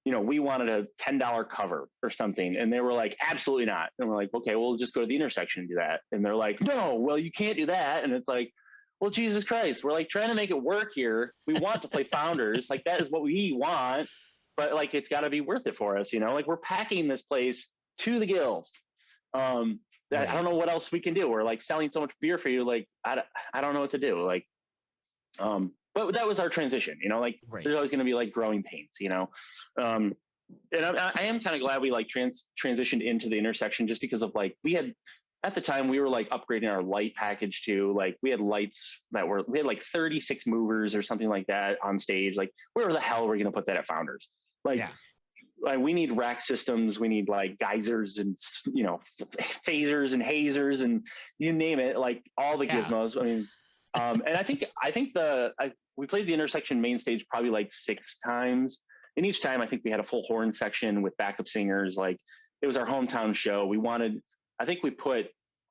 Speaker 2: we wanted a $10 cover or something. And they were like, absolutely not. And we're like, okay, we'll just go to the intersection and do that. And they're like, no, well, you can't do that. And it's like, well, Jesus Christ, we're like trying to make it work here. We want to play Founders. Like, that is what we want, but like, it's gotta be worth it for us. Like, we're packing this place to the gills. I don't know what else we can do. We're like selling so much beer for you. Like, I don't know what to do. Like, but that was our transition, like there's always going to be like growing pains, and I am kind of glad we like transitioned into the intersection, just because of like, at the time we were like upgrading our light package too. Like, we had lights we had like 36 movers or something like that on stage. Like, where the hell are we going to put that at Founders? Like, like, we need rack systems. We need like geysers and, phasers and hazers and you name it, like all the gizmos. I mean, and I think we played the intersection main stage probably like 6 times. And each time I think we had a full horn section with backup singers. Like, it was our hometown show. I think we put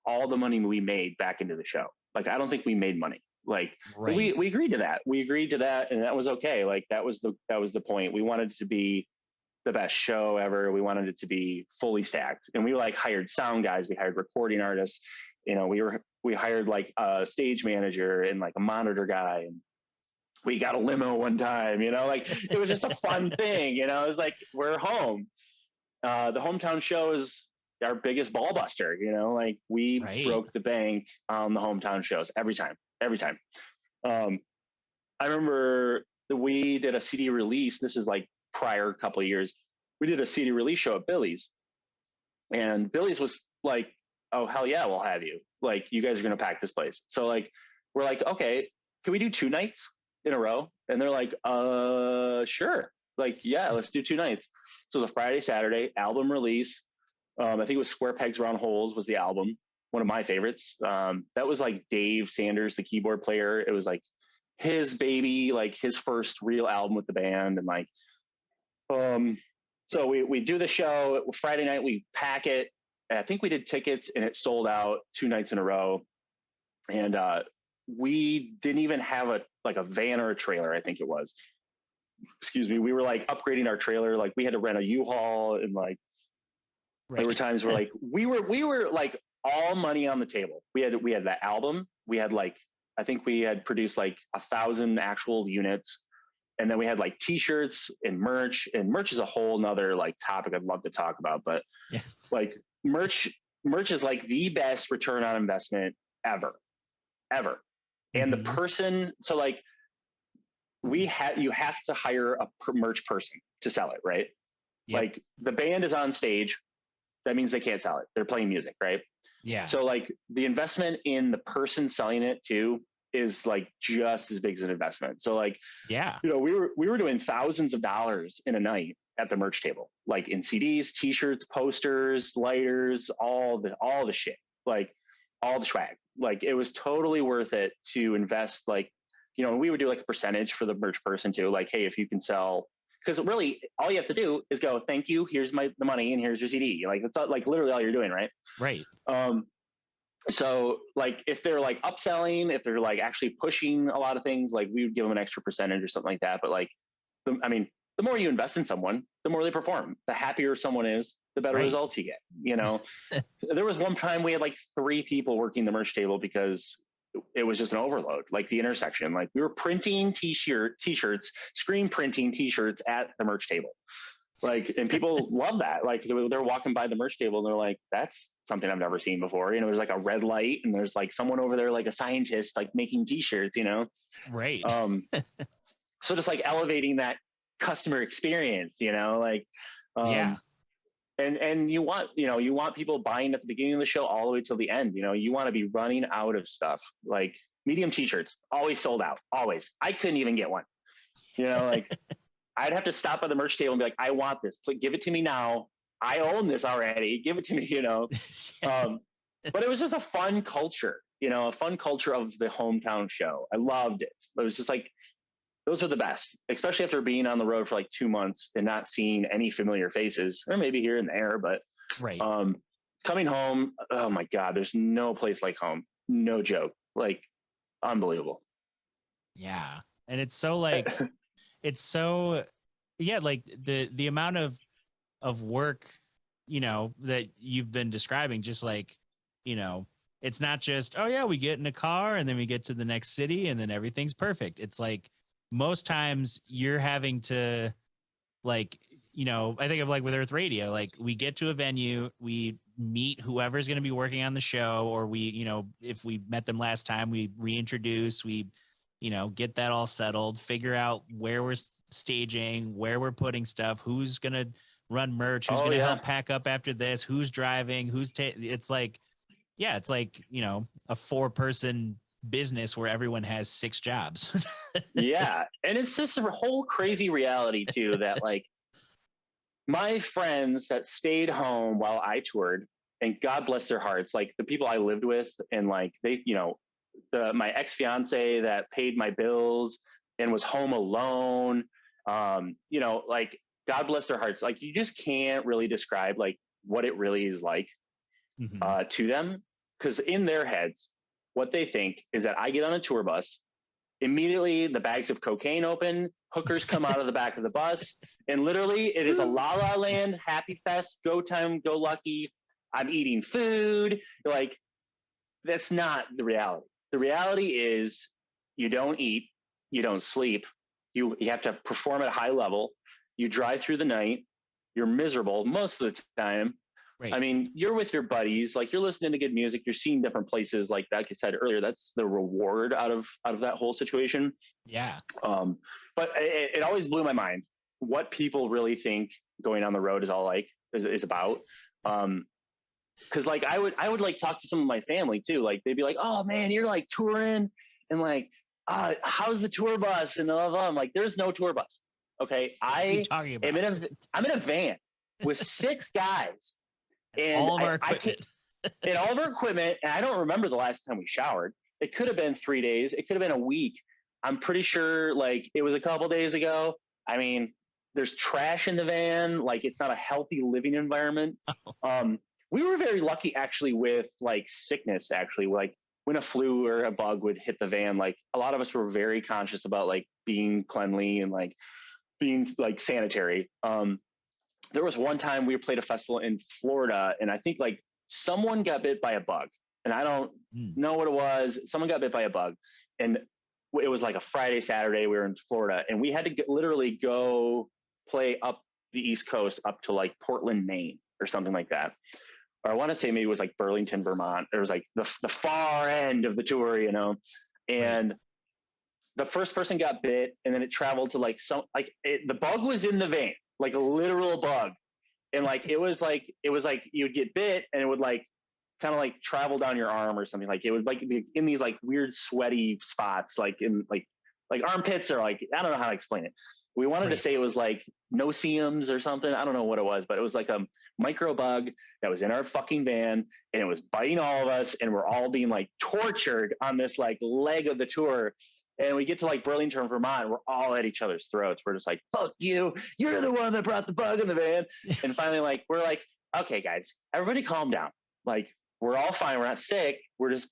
Speaker 2: all the money we made back into the show. Like, I don't think we made money. Like, we agreed to that. We agreed to that, and that was okay. Like, that was the point. We wanted it to be the best show ever. We wanted it to be fully stacked. And we like hired sound guys. We hired recording artists. We hired like a stage manager and like a monitor guy, and we got a limo one time, like, it was just a fun thing. It was like, we're home. The hometown show is our biggest ball buster, like, we broke the bank on the hometown shows every time. I remember we did a CD release. This is like prior couple of years. We did a CD release show at Billy's, and Billy's was like, oh, hell yeah, we'll have you. Like, you guys are going to pack this place. So like, we're like, okay, can we do 2 nights in a row? And they're like, sure. Like, yeah, let's do 2 nights. So it was a Friday, Saturday album release. I think it was Square Pegs Round Holes was the album. One of my favorites. That was like Dave Sanders, the keyboard player. It was like his baby, like his first real album with the band. And like, so we do the show Friday night, we pack it. I think we did tickets and it sold out 2 nights in a row. And we didn't even have a van or a trailer. I think it was, excuse me. We were like upgrading our trailer. Like, we had to rent a U-Haul, and like, there were times where like, we were like all money on the table. We had that album. We had like, I think we had produced like 1,000 actual units. And then we had like t-shirts and merch is a whole nother like topic I'd love to talk about. But like, merch is like the best return on investment ever. And the person, so like, you have to hire a merch person to sell it, right? Like, the band is on stage. That means they can't sell it. They're playing music, right? Yeah. So like, the investment in the person selling it too is like just as big as an investment. So like, we were doing thousands of dollars in a night at the merch table, like in CDs, t-shirts, posters, lighters, all the shit, like all the swag. Like, it was totally worth it to invest. Like, we would do like a percentage for the merch person too. Like, hey, if you can sell, because really all you have to do is go, thank you, here's the money, and here's your CD. Like, that's like literally all you're doing, right? Right. So like, if they're like upselling, if they're like actually pushing a lot of things, like, we would give them an extra percentage or something like that. But like, the more you invest in someone, the more they perform. The happier someone is, the better results you get. There was one time we had like 3 people working the merch table because it was just an overload. Like, the intersection, like, we were printing t-shirts, screen printing t-shirts at the merch table. Like, and people love that. Like, they're walking by the merch table and they're like, that's something I've never seen before. There's like a red light and there's like someone over there, like a scientist, like making t-shirts, Right. So just like elevating that customer experience, like,
Speaker 1: Yeah.
Speaker 2: and you want people buying at the beginning of the show all the way till the end. You want to be running out of stuff. Like medium t-shirts, always sold out, always. I couldn't even get one. Like I'd have to stop at the merch table and be like, I want this. Please give it to me now. I own this already. Give it to me, But it was just a fun culture, a fun culture of the hometown show. I loved it. It was just like, those are the best, especially after being on the road for like 2 months and not seeing any familiar faces, or maybe here and there. But
Speaker 1: Right.
Speaker 2: Coming home, oh my God, there's no place like home. No joke. Like, unbelievable.
Speaker 1: Yeah. And it's so like, it's so, yeah, like the amount of work, that you've been describing, just like, it's not just, oh yeah, we get in a car and then we get to the next city and then everything's perfect. It's like most times you're having to, like, I think of like with Earth Radio, like we get to a venue, we meet whoever's going to be working on the show, or we, if we met them last time, we reintroduce, we, get that all settled, figure out where we're staging, where we're putting stuff, who's going to run merch, who's going to help pack up after this, who's driving, it's like, yeah, it's like, a 4-person business where everyone has 6 jobs.
Speaker 2: Yeah. And it's just a whole crazy reality too, that like my friends that stayed home while I toured, and God bless their hearts, like the people I lived with, and like they, my ex-fiance that paid my bills and was home alone, like God bless their hearts. Like you just can't really describe like what it really is like to them. Because in their heads, what they think is that I get on a tour bus, immediately the bags of cocaine open, hookers come out of the back of the bus, and literally it is a La La Land, happy fest, go time, go lucky. I'm eating food. Like, that's not the reality. The reality is you don't eat, you don't sleep, you have to perform at a high level, you drive through the night, you're miserable most of the time. Right. I mean, you're with your buddies, like you're listening to good music, you're seeing different places. Like I said earlier, that's the reward out of that whole situation.
Speaker 1: Yeah.
Speaker 2: But it always blew my mind what people really think going on the road is all like is about. Cause like I would like talk to some of my family too. Like they'd be like, "Oh man, you're like touring and like, how's the tour bus?" And blah, blah, blah. I'm like, "There's no tour bus." Okay. I'm in a van with 6 guys. And
Speaker 1: all of our equipment.
Speaker 2: And all of our equipment. And I don't remember the last time we showered. It could have been 3 days. It could have been a week. I'm pretty sure like it was a couple days ago. I mean, there's trash in the van. Like it's not a healthy living environment. We were very lucky actually with like sickness, actually, like when a flu or a bug would hit the van, like a lot of us were very conscious about like being cleanly and like being like sanitary. There was one time we played a festival in Florida, and I think like someone got bit by a bug, and I don't know what it was. Someone got bit by a bug, and it was like a Friday, Saturday. We were in Florida, and we had to literally go play up the East Coast up to like Portland, Maine, or something like that. Or I want to say maybe it was like Burlington, Vermont. It was like the far end of the tour, and the first person got bit, and then it traveled to like the bug was in the vein, like a literal bug. And like, it was like you would get bit and it would like kind of like travel down your arm or something. Like it would like be in these like weird sweaty spots, like in like armpits, or like, I don't know how to explain it. We wanted to say it was like no-see-ums or something. I don't know what it was, but it was like a micro bug that was in our fucking van, and it was biting all of us, and we're all being like tortured on this like leg of the tour. And we get to like Burlington, Vermont, and we're all at each other's throats. We're just like, "Fuck you! You're the one that brought the bug in the van." And finally, like, we're like, "Okay, guys, everybody, calm down. Like, we're all fine. We're not sick. We're just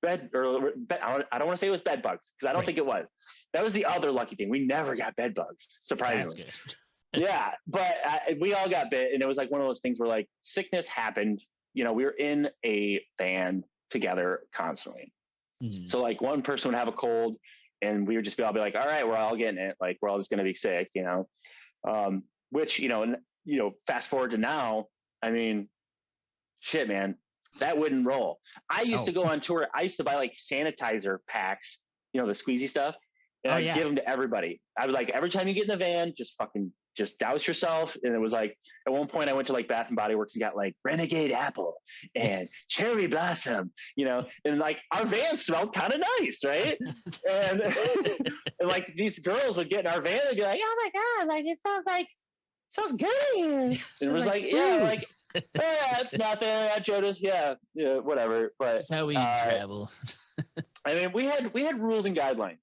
Speaker 2: I don't want to say it was bed bugs, because I don't think it was. That was the other lucky thing. We never got bed bugs, surprisingly. Yeah, but we all got bit, and it was like one of those things where like sickness happened. We were in a van together constantly. So like one person would have a cold, and we would just all be like, "All right, we're all getting it. Like we're all just going to be sick," which, fast forward to now, I mean, shit, man, that wouldn't roll. I used to go on tour. I used to buy like sanitizer packs, the squeezy stuff. and
Speaker 1: Oh,
Speaker 2: I'd
Speaker 1: yeah.
Speaker 2: give them to everybody. I was like, every time you get in the van, just douse yourself. And it was like, at one point I went to like Bath and Body Works and got like Renegade Apple and Cherry Blossom, and like our van smelled kind of nice. Right. And, and like these girls would get in our van and be like, oh my God, like it sounds good here. And it was like, yeah, like, yeah, it's nothing. Jonas, yeah, whatever. But
Speaker 1: That's how we travel.
Speaker 2: I mean, we had rules and guidelines.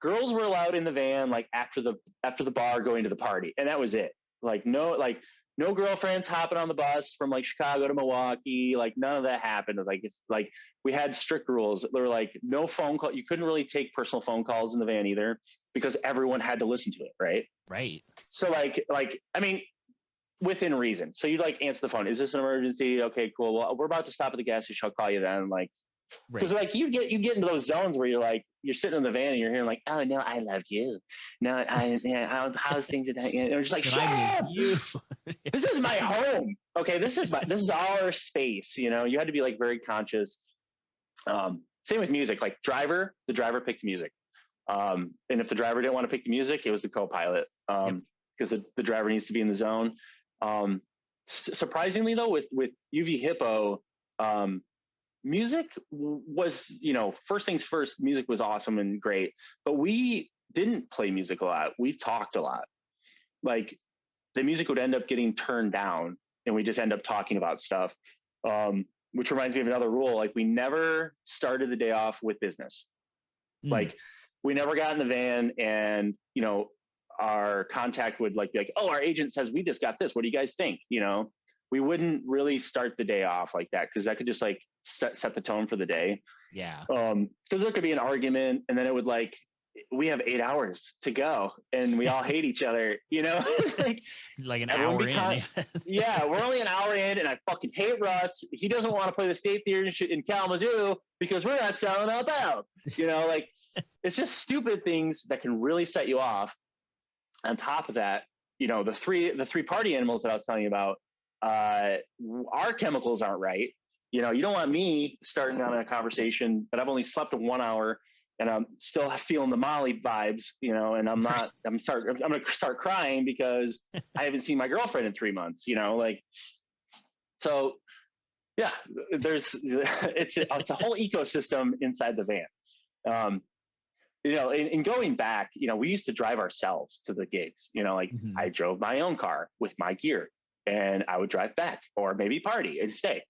Speaker 2: Girls were allowed in the van like after the bar going to the party, and that was it. No girlfriends hopping on the bus from like Chicago to Milwaukee. Like none of that happened. Like we had strict rules. There were like no phone call. You couldn't really take personal phone calls in the van either because everyone had to listen to it.
Speaker 1: Right.
Speaker 2: So like I mean, within reason. So you'd like answer the phone. Is this an emergency? Okay, cool. Well, we're about to stop at the gas station. I'll call you then. Like, because like you get into those zones where you're sitting in the van and you're hearing like, oh no, I love you. No, how's things? And you're just like, shut up.
Speaker 1: You.
Speaker 2: This is my home. Okay, this is our space. You had to be like very conscious. Same with music. Like the driver picked music. And if the driver didn't want to pick the music, it was the co-pilot. Because the driver needs to be in the zone. Surprisingly though, with UV Hippo, music was, first things first, music was awesome and great, but we didn't play music a lot. We talked a lot. Like the music would end up getting turned down and we just end up talking about stuff. Which reminds me of another rule. Like we never started the day off with business. Like we never got in the van and, our contact would be like, oh, our agent says we just got this. What do you guys think? We wouldn't really start the day off like that because that could just like set the tone for the day.
Speaker 1: Yeah.
Speaker 2: Because there could be an argument and then it would we have 8 hours to go and we all hate each other, It's
Speaker 1: like an hour in.
Speaker 2: Yeah, we're only an hour in and I fucking hate Russ. He doesn't want to play the State Theater in Kalamazoo because we're not selling out. It's just stupid things that can really set you off. On top of that, the three party animals that I was telling you about, our chemicals aren't right. You don't want me starting on a conversation, but I've only slept 1 hour and I'm still feeling the Molly vibes, and I'm going to start crying because I haven't seen my girlfriend in 3 months, so yeah, it's a whole ecosystem inside the van. In going back, we used to drive ourselves to the gigs, I drove my own car with my gear and I would drive back or maybe party and stay,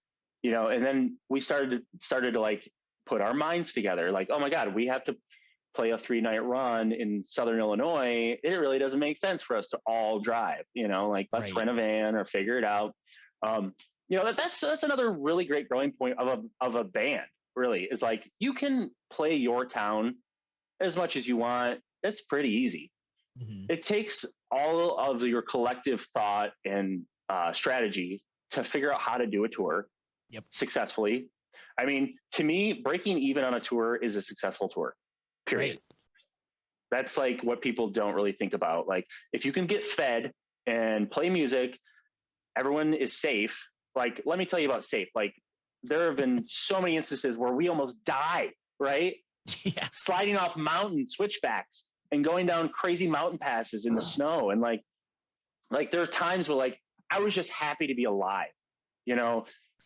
Speaker 2: and then we started to like put our minds together. Like, oh my God, we have to play a 3-night run in Southern Illinois. It really doesn't make sense for us to all drive, let's rent a van or figure it out. That's another really great growing point of a band really is like, you can play your town as much as you want. It's pretty easy. It takes all of your collective thought and strategy to figure out how to do a tour successfully. I mean, to me, breaking even on a tour is a successful tour, period. Right. That's like what people don't really think about. Like if you can get fed and play music, everyone is safe. Like, let me tell you about safe. Like there have been so many instances where we almost died, right?
Speaker 1: Yeah.
Speaker 2: Sliding off mountain switchbacks and going down crazy mountain passes in the snow. And like there are times where like, I was just happy to be alive,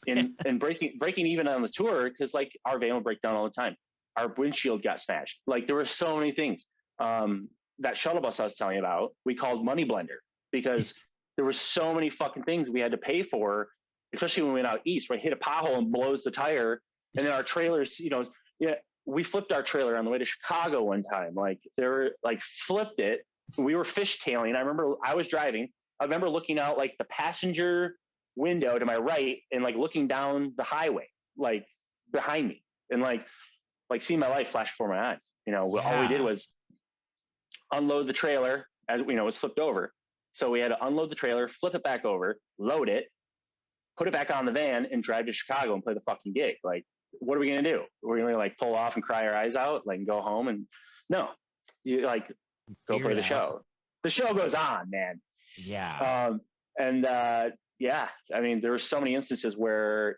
Speaker 2: and breaking even on the tour. Cause like our van would break down all the time. Our windshield got smashed. Like there were so many things. That shuttle bus I was telling you about, we called Money Blender because there were so many fucking things we had to pay for, especially when we went out east, where we hit a pothole and blows the tire. And then our trailers, we flipped our trailer on the way to Chicago one time. Like they were like flipped it. We were fishtailing. I remember I was driving. I remember looking out like the passenger window to my right and like looking down the highway, like behind me and like seeing my life flash before my eyes. All we did was unload the trailer as it was flipped over. So we had to unload the trailer, flip it back over, load it, put it back on the van and drive to Chicago and play the fucking gig. Like, what are we going to do? We're going to like pull off and cry our eyes out, like go home and no, you like go play the show. The show goes on, man.
Speaker 1: Yeah.
Speaker 2: Yeah, I mean, there were so many instances where,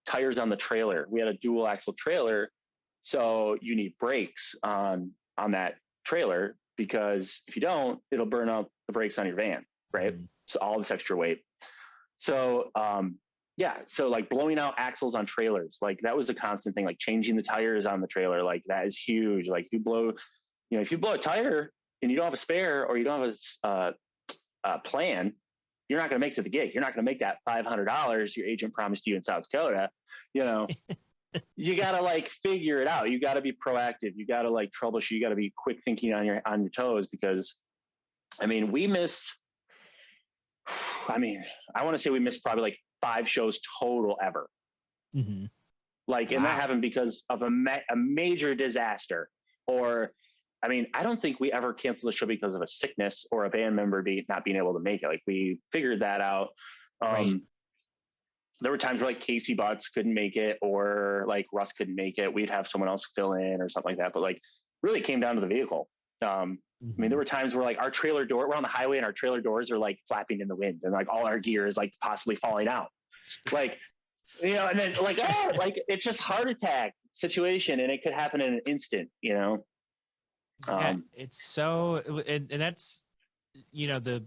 Speaker 2: tires on the trailer, we had a dual axle trailer. So you need brakes on that trailer, because if you don't, it'll burn up the brakes on your van, right?
Speaker 1: Mm-hmm.
Speaker 2: So all this extra weight. So so like blowing out axles on trailers, like that was a constant thing. Like changing the tires on the trailer, like that is huge. Like if you blow a tire and you don't have a spare, or you don't have a plan, you're not going to make it to the gig. You're not going to make that $500 your agent promised you in South Dakota. You know, you got to like figure it out. You got to be proactive. You got to like troubleshoot. You got to be quick thinking on your toes, because I mean, I want to say we missed probably like 5 shows total ever.
Speaker 1: Mm-hmm.
Speaker 2: Like, and that happened because of a major disaster. Or, I mean, I don't think we ever canceled the show because of a sickness or a band member not being able to make it. Like, we figured that out.
Speaker 1: Right.
Speaker 2: There were times where like Casey Butts couldn't make it, or like Russ couldn't make it. We'd have someone else fill in or something like that. But like, really came down to the vehicle. I mean, there were times where like our trailer door, we're on the highway and our trailer doors are like flapping in the wind, and like all our gear is like possibly falling out. Like, you know, and then like, like it's just heart attack situation, and it could happen in an instant, you know?
Speaker 1: Yeah, it's so, and that's, you know, the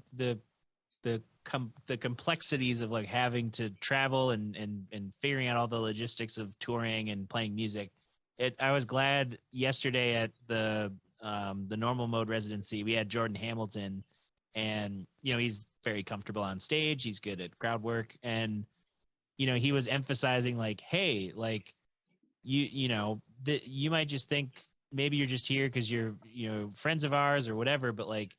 Speaker 1: complexities of like having to travel and figuring out all the logistics of touring and playing music. I was glad yesterday at the normal mode residency, we had Jordan Hamilton, and you know, he's very comfortable on stage, he's good at crowd work, and you know, he was emphasizing like, hey, like you know, that you might just think maybe you're just here because you're, you know, friends of ours or whatever, but like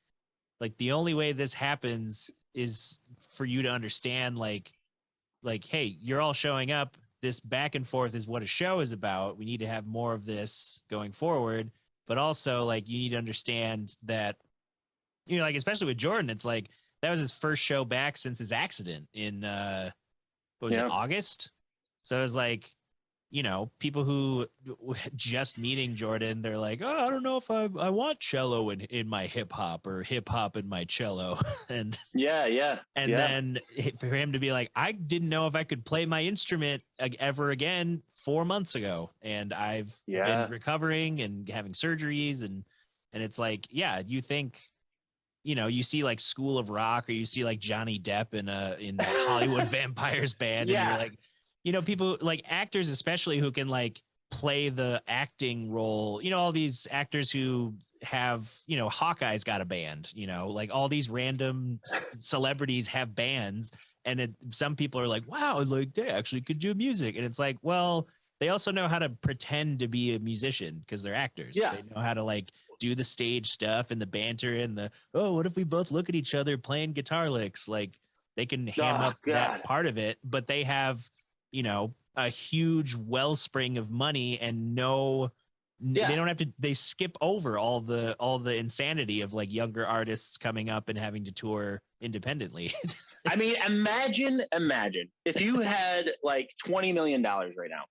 Speaker 1: the only way this happens is for you to understand like hey, you're all showing up, this back and forth is what a show is about, we need to have more of this going forward. But also like you need to understand that, you know, like especially with Jordan, it's like that was his first show back since his accident in what was it, August? So it was like, you know, people who just meeting Jordan, they're like, oh, I don't know if I want cello in my hip hop, or hip hop in my cello. And then for him to be like, I didn't know if I could play my instrument ever again 4 months ago, and I've been recovering and having surgeries, and it's like, yeah, you think, you know, you see like School of Rock, or you see like Johnny Depp in that Hollywood Vampires band, and you're like, you know, people like actors, especially who can like play the acting role, you know, all these actors who have, you know, Hawkeye's got a band, you know, like all these random celebrities have bands, and some people are like, wow, like they actually could do music. And it's like, well, they also know how to pretend to be a musician because they're actors. They know how to like do the stage stuff and the banter and the, oh, what if we both look at each other playing guitar licks? Like they can ham up that part of it, but they have, you know, a huge wellspring of money, and they don't have to, they skip over all the insanity of like younger artists coming up and having to tour independently.
Speaker 2: I mean, imagine if you had like $20 million right now.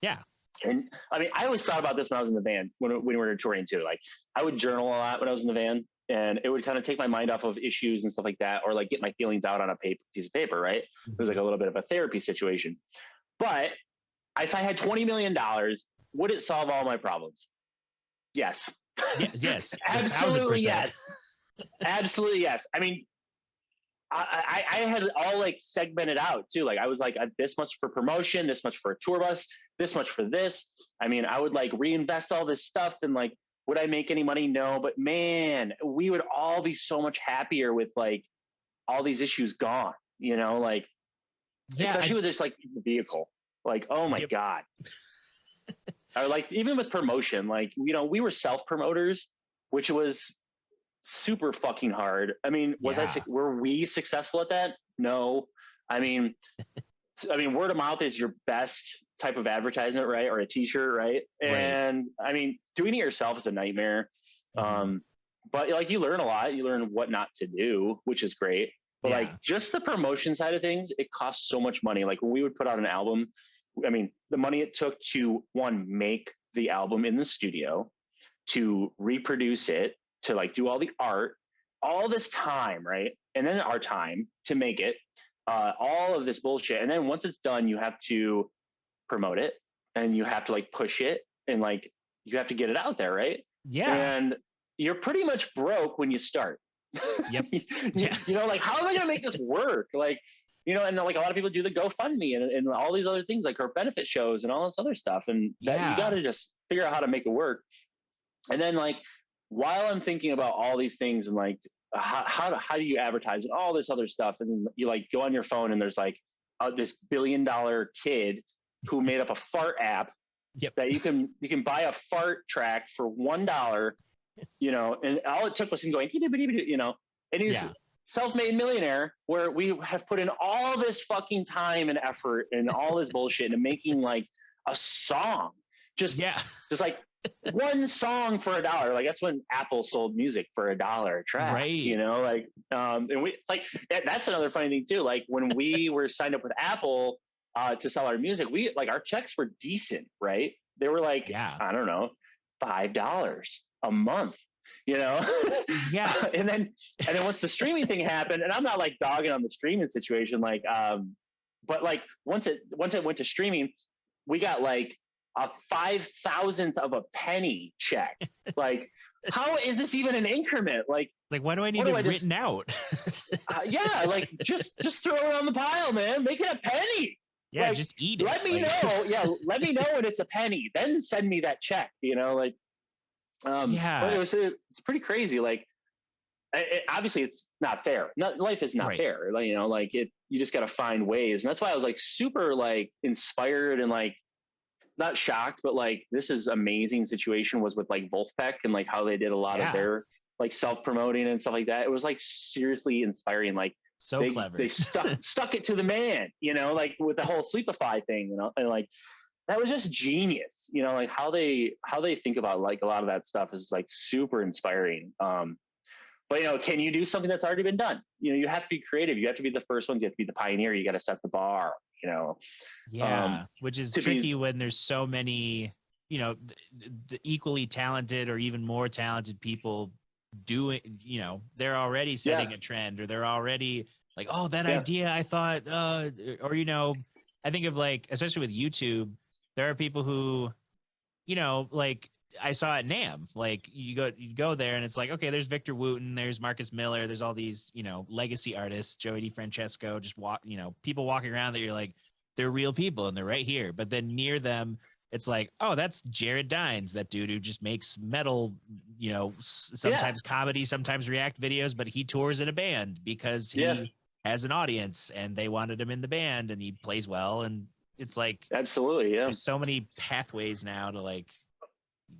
Speaker 1: Yeah.
Speaker 2: And I mean, I always thought about this when I was in the van, when we were touring too. Like I would journal a lot when I was in the van, and it would kind of take my mind off of issues and stuff like that, or like get my feelings out on a piece of paper, right? It was like a little bit of a therapy situation. But if I had $20 million, would it solve all my problems? Yes.
Speaker 1: Yes.
Speaker 2: Absolutely yes. Absolutely yes. I mean, I had it all like segmented out too. Like I was like, this much for promotion, this much for a tour bus, this much for this. I mean, I would like reinvest all this stuff, and like, would I make any money? No, but man, we would all be so much happier with like all these issues gone, you know, like, especially with just like the vehicle, like, oh my God. Or like, even with promotion, like, you know, we were self-promoters, which was super fucking hard. I mean, were we successful at that? No. I mean, word of mouth is your best type of advertisement, right? Or a t-shirt, right? And I mean, doing it yourself is a nightmare. But like, you learn a lot, you learn what not to do, which is great. But like, just the promotion side of things, it costs so much money. Like when we would put out an album, I mean, the money it took to make the album in the studio, to reproduce it, to like do all the art, all this time, right? And then our time to make it, all of this bullshit. And then once it's done, you have to promote it, and you have to like push it, and like you have to get it out there, right?
Speaker 1: Yeah.
Speaker 2: And you're pretty much broke when you start.
Speaker 1: Yep.
Speaker 2: Yeah. Like, how am I going to make this work? Like, and like a lot of people do the GoFundMe and all these other things, like, or benefit shows and all this other stuff. And that you got to just figure out how to make it work. And then, like, while I'm thinking about all these things and like, how do you advertise and all this other stuff? And you like go on your phone and there's like this $1 billion kid who made up a fart app that you can buy a fart track for $1, and all it took was him going, and he's self-made millionaire, where we have put in all this fucking time and effort and all this bullshit into making like a song, just like one song for $1. Like, that's when Apple sold music for $1 a track, right? And we like that's another funny thing too. Like, when we were signed up with Apple to sell our music, we like our checks were decent, right? They were like, I don't know, $5 a month, and then once the streaming thing happened, and I'm not like dogging on the streaming situation, like, but like once it went to streaming, we got like a 5,000th of a penny check. Like, how is this even an increment? Like
Speaker 1: why do I need it written out?
Speaker 2: Like just throw it on the pile, man. Make it a penny.
Speaker 1: Yeah,
Speaker 2: like,
Speaker 1: just eat it.
Speaker 2: Let me know. Yeah, let me know when it's a penny. Then send me that check. But it's pretty crazy. Like, obviously it's not fair. Life is not fair. Like, like you just got to find ways. And that's why I was like super like inspired and like not shocked, but like, this is amazing situation was with like Wolfpack and like how they did a lot of their like self-promoting and stuff like that. It was like seriously inspiring. Like,
Speaker 1: so clever.
Speaker 2: They stuck it to the man, like with the whole Sleepify thing, and like that was just genius. Like how they think about like a lot of that stuff is like super inspiring. But can you do something that's already been done? You have to be creative. You have to be the first ones. You have to be the pioneer. You got to set the bar.
Speaker 1: Which is tricky when there's so many, the equally talented or even more talented people doing, they're already setting a trend, or they're already like, oh, that idea I thought, or I think of like, especially with YouTube, there are people who, like I saw at NAMM, like you go there and it's like, okay, there's Victor Wooten, there's Marcus Miller, there's all these, legacy artists, Joey DeFrancesco, just people walking around that you're like, they're real people and they're right here. But then near them, it's like, oh, that's Jared Dines, that dude who just makes metal, sometimes comedy, sometimes react videos, but he tours in a band because he has an audience and they wanted him in the band and he plays well. And it's like,
Speaker 2: absolutely. Yeah.
Speaker 1: There's so many pathways now to like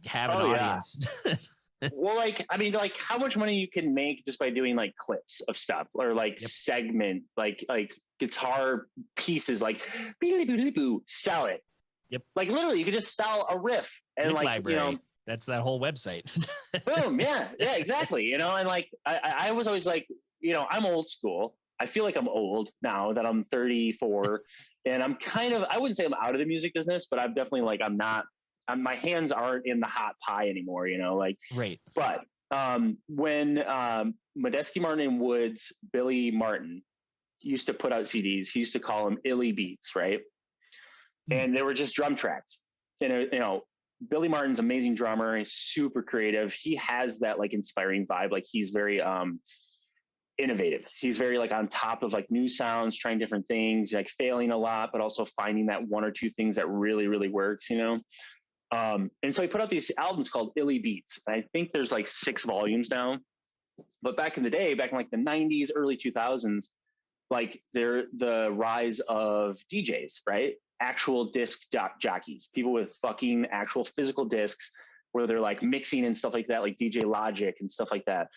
Speaker 1: have an audience.
Speaker 2: Well, like, I mean, like how much money you can make just by doing like clips of stuff or like segment, like guitar pieces, like sell it.
Speaker 1: Yep.
Speaker 2: Like literally you could just sell a riff and like,
Speaker 1: library. That's that whole website.
Speaker 2: Boom. Yeah, exactly. And like, I was always like, I'm old school. I feel like I'm old now that I'm 34 and I'm kind of, I wouldn't say I'm out of the music business, but I'm definitely like, my hands aren't in the hot pie anymore, like,
Speaker 1: right.
Speaker 2: But when Medeski Martin and Wood's Billy Martin used to put out CDs, he used to call them Illy Beats, right? And they were just drum tracks. And, Billy Martin's amazing drummer. He's super creative. He has that like inspiring vibe. Like he's very innovative. He's very like on top of like new sounds, trying different things, like failing a lot, but also finding that one or two things that really, really works, and so he put out these albums called Illy Beats. I think there's like 6 volumes now, but back in the day, back in like the 90s, early 2000s, like they're the rise of DJs, right? Actual disc jockeys, people with fucking actual physical discs where they're like mixing and stuff like that, like DJ Logic and stuff like that.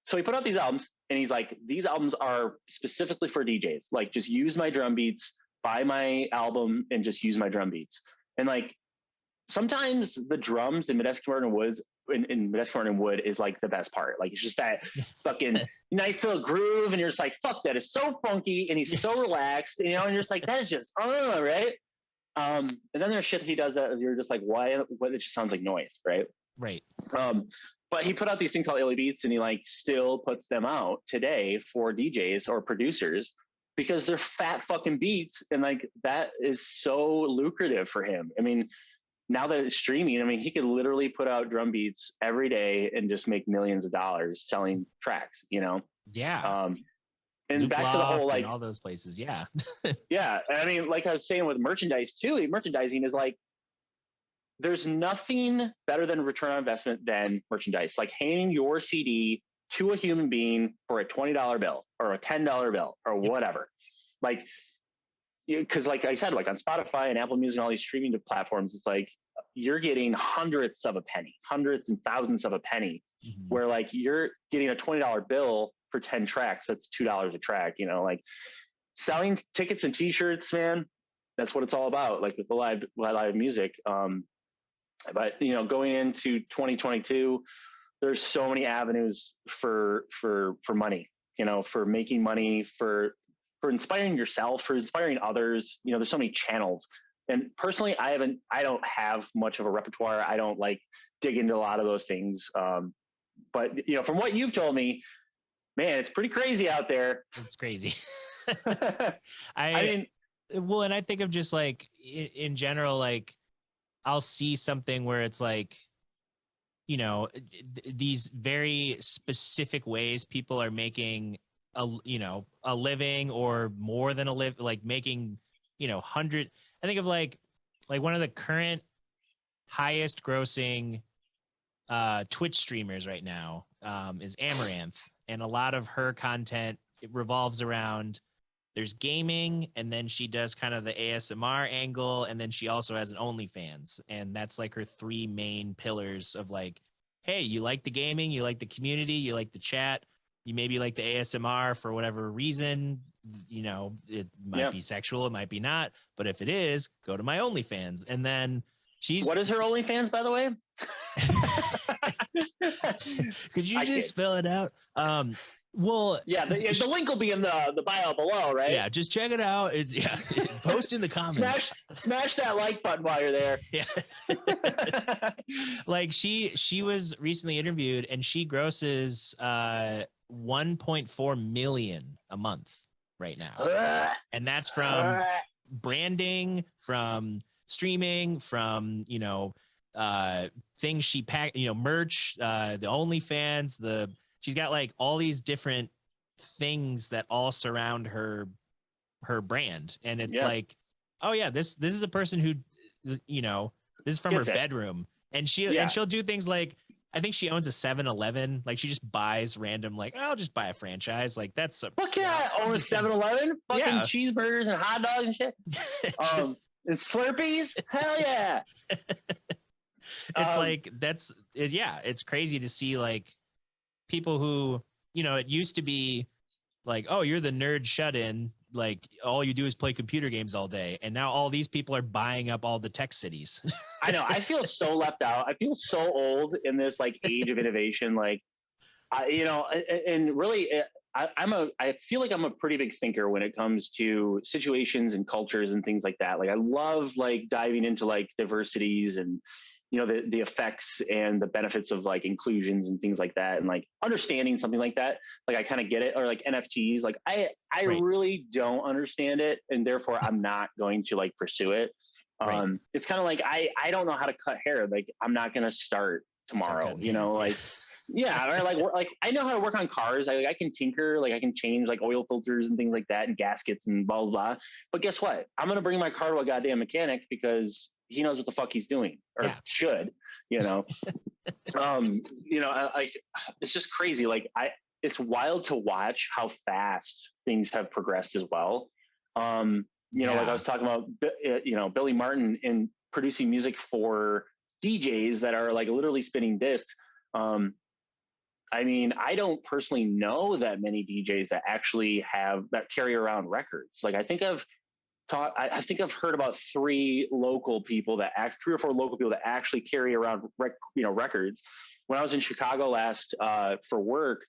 Speaker 2: So he put out these albums and he's like, these albums are specifically for DJs. Like just use my drum beats, buy my album and just use my drum beats. And like, sometimes the drums in Medeski Martin Woods in Medeski Martin Wood is like the best part. Like it's just that fucking nice little groove, and you're just like, fuck, that is so funky, and he's so relaxed, and you're just like, that is just right. And then there's shit he does that you're just like, why? What? It just sounds like noise, right?
Speaker 1: Right.
Speaker 2: But he put out these things called Illy Beats, and he like still puts them out today for DJs or producers because they're fat fucking beats, and like that is so lucrative for him. I mean, now that it's streaming, I mean, he could literally put out drum beats every day and just make millions of dollars selling tracks, you know?
Speaker 1: Yeah.
Speaker 2: And
Speaker 1: Loop
Speaker 2: back to the whole,
Speaker 1: Loft
Speaker 2: like,
Speaker 1: and all those places. Yeah.
Speaker 2: yeah. I mean, like I was saying with merchandise too, merchandising is like, there's nothing better than return on investment than merchandise. Like handing your CD to a human being for a $20 bill or a $10 bill or whatever. Like, because like I said, like on Spotify and Apple Music and all these streaming platforms, it's like you're getting hundreds of a penny, hundreds and thousands of a penny, where like you're getting a $20 bill for 10 tracks. That's $2 a track, you know, like selling tickets and t-shirts, man. That's what it's all about. Like with the live music. But you know, going into 2022, there's so many avenues for money, you know, for making money, for inspiring yourself, for inspiring others. You know, there's so many channels. And personally, I don't have much of a repertoire. I don't like dig into a lot of those things. But you know, from what you've told me, man, it's pretty crazy out there.
Speaker 1: It's crazy.
Speaker 2: I mean,
Speaker 1: well, and I think of just like in general, like I'll see something where it's like, you know, these very specific ways people are making a living or more than a live, like making, you know, I think of like one of the current highest grossing Twitch streamers right now is Amaranth, and a lot of her content, it revolves around, there's gaming, and then she does kind of the ASMR angle, and then she also has an OnlyFans, and that's like her three main pillars of like, hey, you like the gaming, you like the community, you like the chat, you maybe like the ASMR for whatever reason, you know, it might be sexual, it might be not, but if it is, go to my OnlyFans. And then
Speaker 2: what is her OnlyFans, by the way?
Speaker 1: Could you just spell it out? Well,
Speaker 2: yeah, the link will be in the bio below, right?
Speaker 1: Yeah, just check it out. It's post in the comments.
Speaker 2: Smash that like button while you're there.
Speaker 1: Yeah. Like she was recently interviewed, and she grosses 1.4 million a month right now. And that's from branding, from streaming, from, you know, things she packed, you know, merch, the OnlyFans, she's got like all these different things that all surround her brand. And it's like, oh yeah, this is a person who, you know, this is from her bedroom. And she'll do things like, I think she owns a 7-Eleven. Like she just buys random, like, I'll just buy a franchise. Like that's a
Speaker 2: fuck yeah, own a 7-Eleven, fucking cheeseburgers and hot dogs and shit. And Slurpees, hell yeah.
Speaker 1: It's like it's crazy to see like people who, you know, it used to be like, oh, you're the nerd shut-in, like all you do is play computer games all day, and now all these people are buying up all the tech cities.
Speaker 2: I know. I feel so left out. I feel so old in this like age of innovation. Like, you know, and really, I feel like I'm a pretty big thinker when it comes to situations and cultures and things like that. Like, I love like diving into like diversities and, you know, the effects and the benefits of like inclusions and things like that, and like understanding something like that. Like I kind of get it. Or like NFTs, like I really don't understand it, and therefore I'm not going to like pursue it. It's kind of like I don't know how to cut hair. Like I'm not going to start tomorrow, you know, like or like I know how to work on cars. I can tinker, like I can change like oil filters and things like that and gaskets and blah blah blah. But guess what? I'm going to bring my car to a goddamn mechanic because he knows what the fuck he's doing, or should, you know. You know, like it's just crazy. Like it's wild to watch how fast things have progressed as well. You know, like I was talking about, you know, Billy Martin in producing music for DJs that are like literally spinning discs. I mean, I don't personally know that many DJs that actually carry around records. Like I think I've heard about three or four local people that actually carry around records. When I was in Chicago last for work,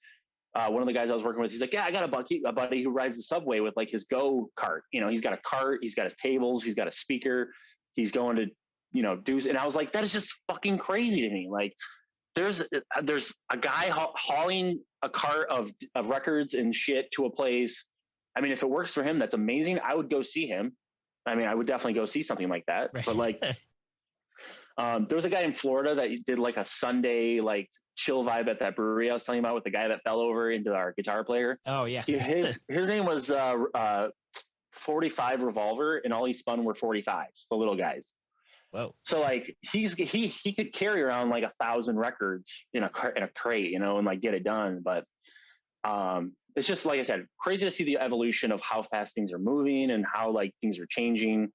Speaker 2: one of the guys I was working with, he's like, yeah, I got a buddy who rides the subway with like his go kart. You know, he's got a cart, he's got his tables, he's got a speaker, he's going to, you know, do. And I was like, that is just fucking crazy to me. Like there's a guy hauling a cart of records and shit to a place. I mean, if it works for him, that's amazing. I would go see him. I mean, I would definitely go see something like that. Right. But like, There was a guy in Florida that did like a Sunday like chill vibe at that brewery I was telling you about with the guy that fell over into our guitar player.
Speaker 1: Oh yeah.
Speaker 2: His name was 45 Revolver, and all he spun were 45s, the little guys.
Speaker 1: Whoa.
Speaker 2: So like he could carry around like 1,000 records in a crate, you know, and like get it done. But it's just like I said, crazy to see the evolution of how fast things are moving and how like things are changing.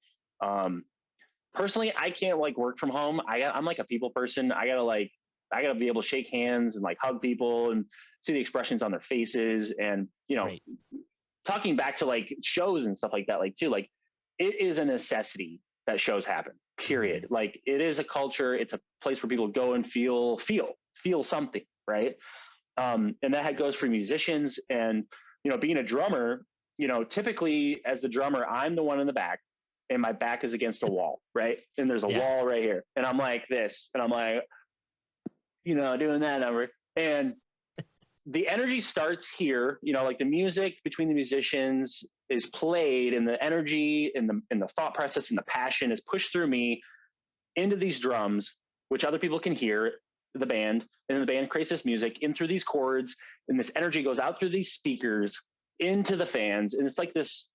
Speaker 2: Personally, I can't like work from home. I'm like a people person. I gotta be able to shake hands and like hug people and see the expressions on their faces. And, you know,
Speaker 1: Right.
Speaker 2: talking back to like shows and stuff like that, like too, like it is a necessity that shows happen, period. Like it is a culture. It's a place where people go and feel something. Right. And that goes for musicians. And, you know, being a drummer, you know, typically as the drummer, I'm the one in the back and my back is against a wall. Right. And there's a wall right here. And I'm like this, and I'm like, you know, doing that number. And the energy starts here, you know, like the music between the musicians is played, and the energy and the thought process and the passion is pushed through me into these drums, which other people can hear, the band, and then the band creates this music in through these chords, and this energy goes out through these speakers into the fans. And it's like this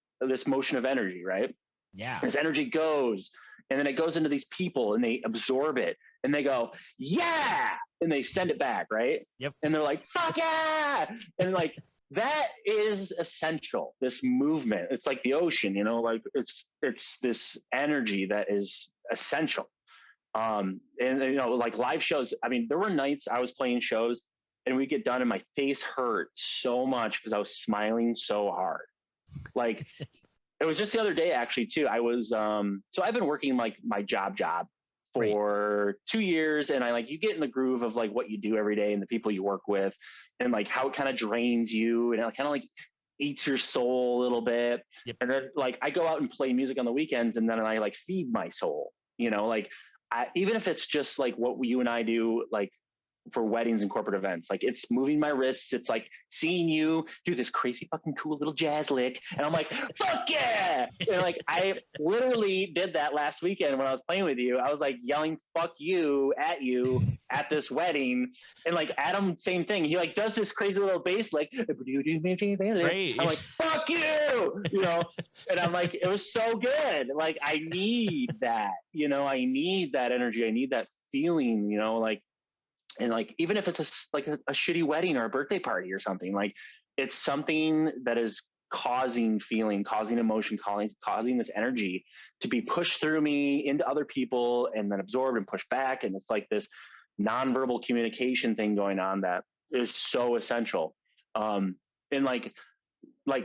Speaker 2: motion of energy, right?
Speaker 1: Yeah.
Speaker 2: This energy goes, and then it goes into these people and they absorb it and they go, yeah. And they send it back. Right.
Speaker 1: Yep.
Speaker 2: And they're like, fuck yeah. And like, that is essential. This movement, it's like the ocean, you know, like it's this energy that is essential. And you know, like live shows. I mean, there were nights I was playing shows and we get done and my face hurt so much because I was smiling so hard. Like, it was just the other day actually too. I was, so I've been working like my job for 2 years, and I like, you get in the groove of like what you do every day and the people you work with and like how it kind of drains you and it kind of like eats your soul a little bit.
Speaker 1: Yep.
Speaker 2: And then like I go out and play music on the weekends, and then I like feed my soul, you know, like even if it's just like what you and I do, like for weddings and corporate events, like it's moving my wrists. It's like seeing you do this crazy fucking cool little jazz lick. And I'm like, fuck yeah. And like, I literally did that last weekend when I was playing with you. I was like yelling, fuck you at this wedding. And like Adam, same thing. He like does this crazy little bass lick. Right. I'm like, fuck you, you know? And I'm like, it was so good. Like, I need that, you know, I need that energy. I need that feeling, you know, like, and like, even if it's a shitty wedding or a birthday party or something, like it's something that is causing feeling, causing emotion, causing this energy to be pushed through me into other people and then absorbed and pushed back. And it's like this nonverbal communication thing going on that is so essential. And like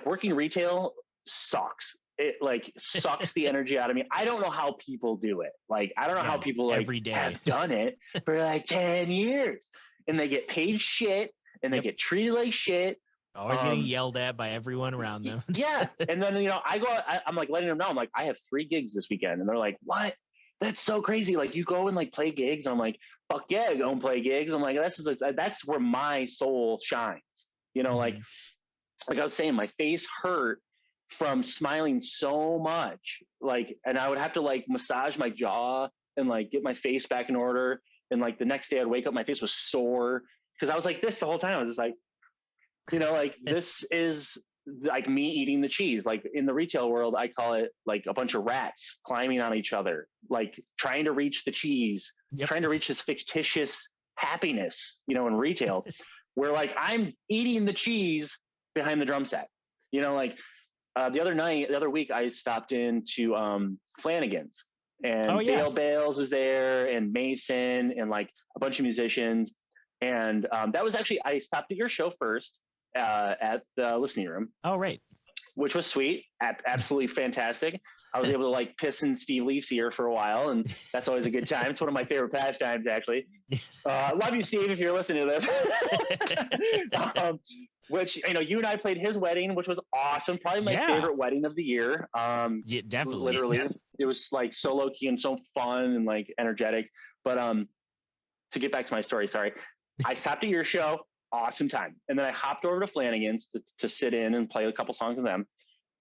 Speaker 2: working retail sucks. It like sucks the energy out of me. I don't know how people do it. Like, I don't know how people like
Speaker 1: every day
Speaker 2: have done it for like 10 years and they get paid shit and they get treated like shit.
Speaker 1: Always getting yelled at by everyone around them.
Speaker 2: Yeah. And then, you know, I'm like letting them know, I'm like, I have 3 gigs this weekend. And they're like, what? That's so crazy. Like, you go and like play gigs. I'm like, fuck yeah, go and play gigs. I'm like, that's where my soul shines. You know, like I was saying, my face hurt from smiling so much, like, and I would have to like massage my jaw and like get my face back in order. And like the next day I'd wake up, my face was sore because I was like this the whole time. I was just like, you know, like this is like me eating the cheese. Like in the retail world, I call it like a bunch of rats climbing on each other, like trying to reach the cheese, trying to reach this fictitious happiness, you know, in retail where like I'm eating the cheese behind the drum set, you know, like, the other week, I stopped into Flanagan's, and Dale Bales was there, and Mason, and like a bunch of musicians. And that was actually, I stopped at your show first at the listening room.
Speaker 1: Oh, right.
Speaker 2: Which was sweet. Absolutely fantastic. I was able to like piss in Steve Leaf's ear for a while, and that's always a good time. It's one of my favorite pastimes, actually. Love you, Steve, if you're listening to this. Which, you know, you and I played his wedding, which was awesome. Probably my favorite wedding of the year.
Speaker 1: Yeah, definitely.
Speaker 2: Literally. It was like so low key and so fun and like energetic. But to get back to my story, sorry. I stopped at your show, awesome time. And then I hopped over to Flanagan's to sit in and play a couple songs with them.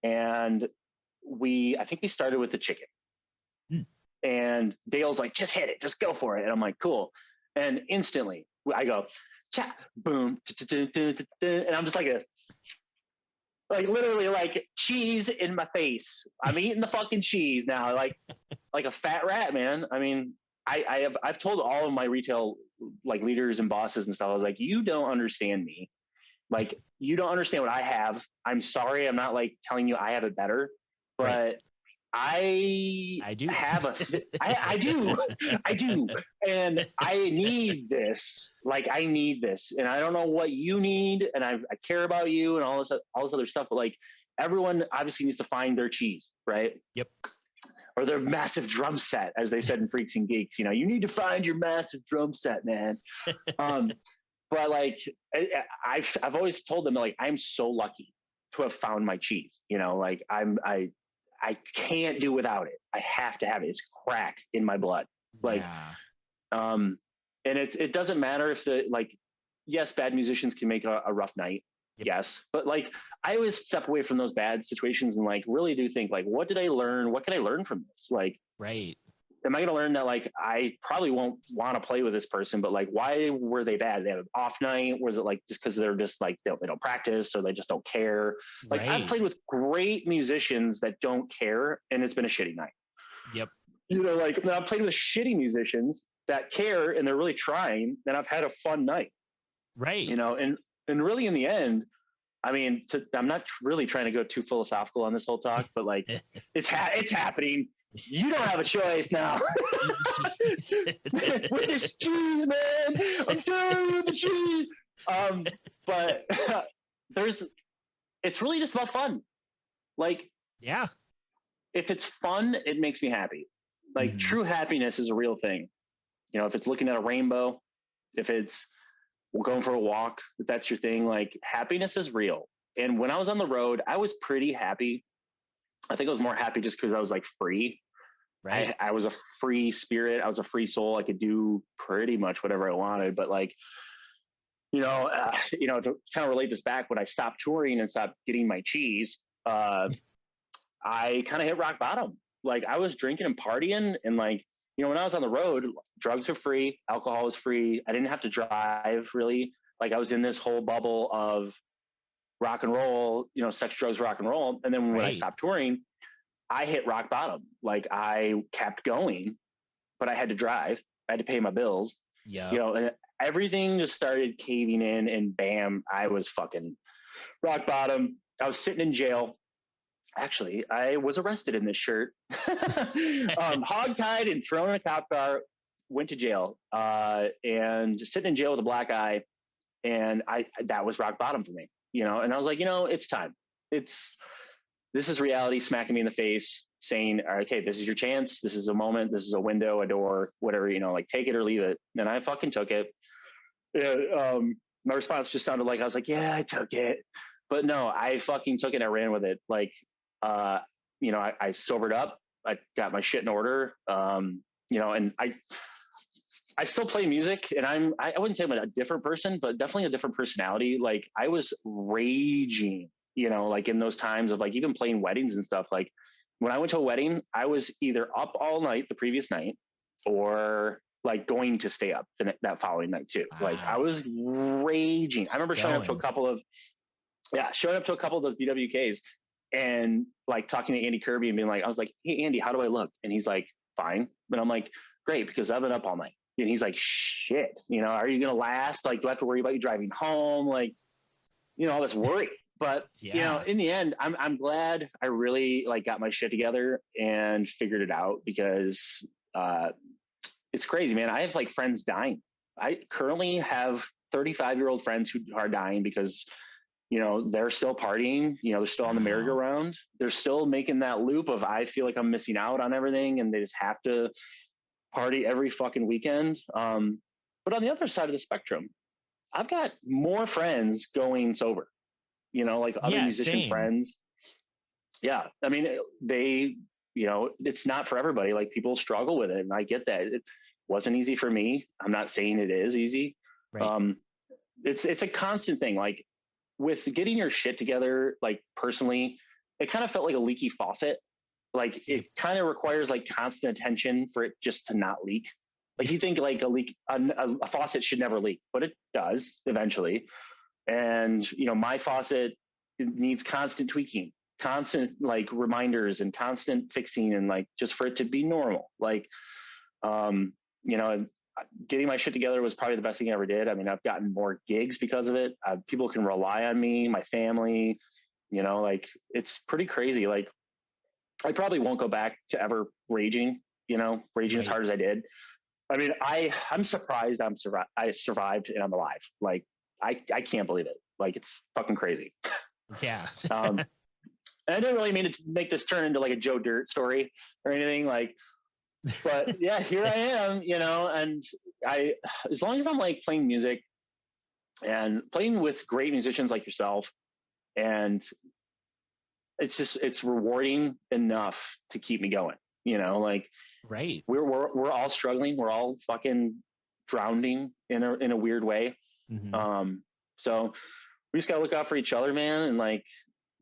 Speaker 2: And I think we started with the chicken. And Dale's like, just hit it, just go for it. And I'm like, cool. And instantly I go, cha, boom, and I'm just like literally like cheese in my face. I'm eating the fucking cheese now, like a fat rat, man. I mean, I've told all of my retail like leaders and bosses and stuff. I was like, you don't understand me. Like, you don't understand what I have. I'm sorry. I'm not like telling you I have it better, but
Speaker 1: Right.
Speaker 2: I
Speaker 1: do
Speaker 2: have I do. And I need this. Like, I need this. And I don't know what you need. And I care about you and all this other stuff. But like, everyone obviously needs to find their cheese, right?
Speaker 1: Yep.
Speaker 2: Or their massive drum set, as they said in Freaks and Geeks. You know, you need to find your massive drum set, man. But like, I've always told them, like, I'm so lucky to have found my cheese. You know, like I can't do without it. I have to have it. It's crack in my blood. Like, and it doesn't matter if yes, bad musicians can make a rough night. Yep. Yes. But like, I always step away from those bad situations and like really do think like, what did I learn? What can I learn from this? Like,
Speaker 1: right.
Speaker 2: Am I going to learn that like, I probably won't want to play with this person, but like, why were they bad? They had an off night. Was it like, just cause they're just like, they don't practice, so they just don't care. Like, right. I've played with great musicians that don't care, and it's been a shitty night.
Speaker 1: Yep.
Speaker 2: You know, like, I've played with shitty musicians that care and they're really trying, and I've had a fun night.
Speaker 1: Right.
Speaker 2: You know, and really in the end, I mean, I'm not really trying to go too philosophical on this whole talk, but like, it's happening. You don't have a choice now. With this cheese, man. I'm done with the cheese. But it's really just about fun. Like, yeah, if it's fun, it makes me happy. Like, true happiness is a real thing. You know, if it's looking at a rainbow, if it's going for a walk, if that's your thing, like, happiness is real. And when I was on the road, I was pretty happy. I think I was more happy just because I was like free. Right. I was a free spirit. I was a free soul. I could do pretty much whatever I wanted. But like, to kind of relate this back, when I stopped touring and stopped getting my cheese, I kind of hit rock bottom. Like, I was drinking and partying, and like, when I was on the road, drugs were free, alcohol was free. I didn't have to drive really. Like, I was in this whole bubble of rock and roll, sex, drugs, rock and roll. And then when I stopped touring, I hit rock bottom. Like, I kept going, but I had to drive. I had to pay my bills. Yeah. And everything just started caving in, and bam, I was fucking rock bottom. I was sitting in jail. Actually, I was arrested in this shirt, hogtied and thrown in a cop car, went to jail, and sitting in jail with a black eye. And that was rock bottom for me, and I was like, it's time. This is reality smacking me in the face, saying, okay, this is your chance. This is a moment. This is a window, a door, whatever, like, take it or leave it. And I fucking took it. My response just sounded like I was like, yeah, I took it. But no, I fucking took it and I ran with it. Like, I sobered up. I got my shit in order. And I still play music, and I wouldn't say I'm a different person, but definitely a different personality. Like, I was raging, like in those times of like even playing weddings and stuff. Like, when I went to a wedding, I was either up all night the previous night, or like going to stay up that following night too. Wow. Like, I was raging. I remember showing up to a couple of those BWKs and like talking to Andy Kirby and being like, I was like, hey Andy, how do I look? And he's like, fine. But I'm like, great, because I've been up all night. And he's like, shit, are you going to last? Like, do I have to worry about you driving home? Like, all this worry. But, in the end, I'm glad I really like got my shit together and figured it out, because it's crazy, man. I have like friends dying. I currently have 35-year-old friends who are dying because, they're still partying, they're still on the merry-go-round. They're still making that loop of, I feel like I'm missing out on everything, and they just have to party every fucking weekend. But on the other side of the spectrum, I've got more friends going sober, like other musician friends. Yeah. I mean, it's not for everybody. Like, people struggle with it, and I get that. It wasn't easy for me. I'm not saying it is easy. Right. It's a constant thing. Like, with getting your shit together, like, personally, it kind of felt like a leaky faucet. like it kind of requires like constant attention for it just to not leak. Like you think like a faucet should never leak, but it does eventually. And my faucet needs constant tweaking, constant like reminders and constant fixing, and like just for it to be normal. Like, you know, getting my shit together was probably the best thing I ever did. I mean, I've gotten more gigs because of it. People can rely on me, my family, like it's pretty crazy. Like I probably won't go back to ever raging, raging as hard as I did. I mean, I'm surprised I survived and I'm alive. Like I can't believe it. Like it's fucking crazy.
Speaker 1: Yeah.
Speaker 2: And I didn't really mean to make this turn into like a Joe Dirt story or anything, like, but yeah, here I am, and as long as I'm like playing music and playing with great musicians like yourself, and it's rewarding enough to keep me going, like
Speaker 1: right.
Speaker 2: We're all struggling. We're all fucking drowning in a weird way.
Speaker 1: Mm-hmm.
Speaker 2: So we just gotta look out for each other, man, and like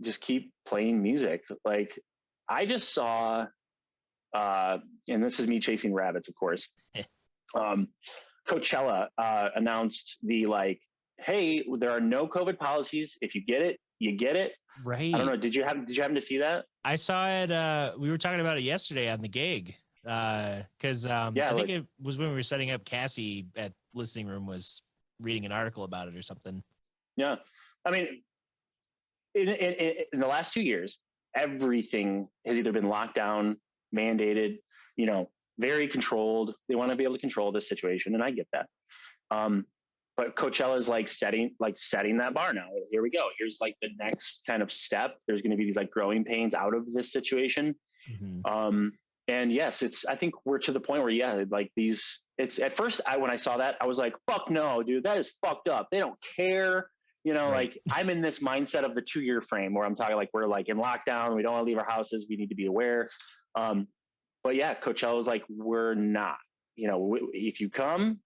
Speaker 2: just keep playing music. Like I just saw, and this is me chasing rabbits, of course. Coachella announced the like, hey, there are no COVID policies. If you get it, you get it.
Speaker 1: Right.
Speaker 2: I don't know. Did you happen to see that?
Speaker 1: I saw it. We were talking about it yesterday on the gig. Because I think it was when we were setting up. Cassie at Listening Room was reading an article about it or something.
Speaker 2: Yeah, I mean, in the last 2 years, everything has either been locked down, mandated, very controlled. They want to be able to control this situation, and I get that. But Coachella is like setting that bar now. Here we go. Here's like the next kind of step. There's going to be these like growing pains out of this situation. Mm-hmm. And yes, I think we're to the point where, like it's at first when I saw that, I was like, fuck no, dude, that is fucked up. They don't care. Right. Like I'm in this mindset of the 2-year frame where I'm talking like, we're like in lockdown. We don't want to leave our houses. We need to be aware. But yeah, Coachella was like, we're not, if you come,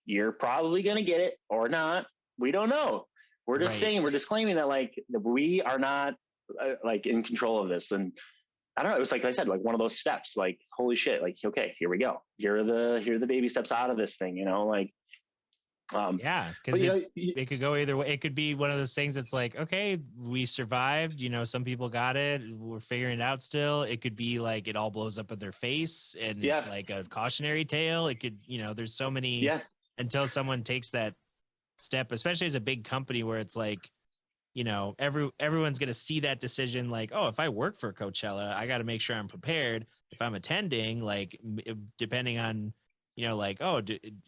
Speaker 2: you're probably going to get it or not. We don't know. We're just saying, we're disclaiming that like, we are not like in control of this. And I don't know. It was like I said, like one of those steps, like, holy shit, like, okay, here we go. Here are the baby steps out of this thing, like,
Speaker 1: yeah, because it could go either way. It could be one of those things that's like, okay, we survived, some people got it. We're figuring it out still. It could be like it all blows up in their face and it's like a cautionary tale. It could, there's so many until someone takes that step, especially as a big company where it's like, everyone's going to see that decision like, oh, if I work for Coachella, I got to make sure I'm prepared. If I'm attending, like, depending on, like, oh,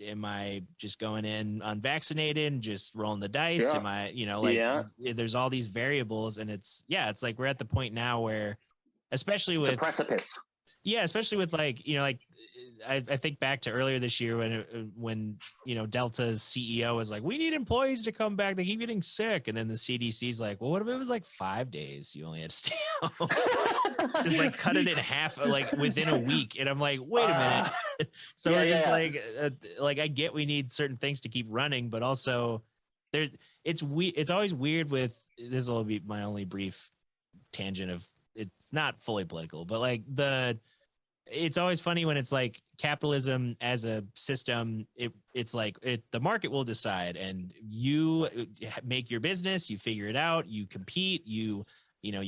Speaker 1: am I just going in unvaccinated and just rolling the dice? Am I, there's all these variables, and it's like we're at the point now where, especially with
Speaker 2: a precipice.
Speaker 1: Yeah, especially with like, I think back to earlier this year when Delta's CEO was like, we need employees to come back. They keep getting sick. And then the CDC's like, well, what if it was like 5 days? You only had to stay home. Just like cut it in half, like within a week. And I'm like, wait a minute. So we're just like, I get we need certain things to keep running, but also it's always weird with, this will be my only brief tangent of, it's not fully political, but like it's always funny when it's like capitalism as a system. It's like the market will decide, and you make your business, you figure it out, you compete, you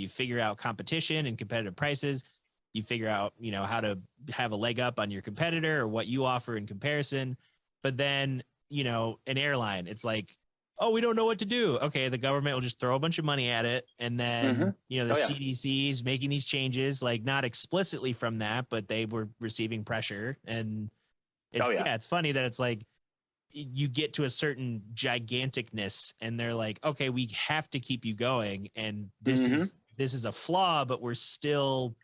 Speaker 1: figure out competition and competitive prices, you figure out how to have a leg up on your competitor or what you offer in comparison. But then an airline, it's like, oh, we don't know what to do. Okay, the government will just throw a bunch of money at it, and then the CDC's making these changes, like not explicitly from that, but they were receiving pressure. And it's funny that it's like you get to a certain giganticness, and they're like, okay, we have to keep you going, and this is a flaw, but we're still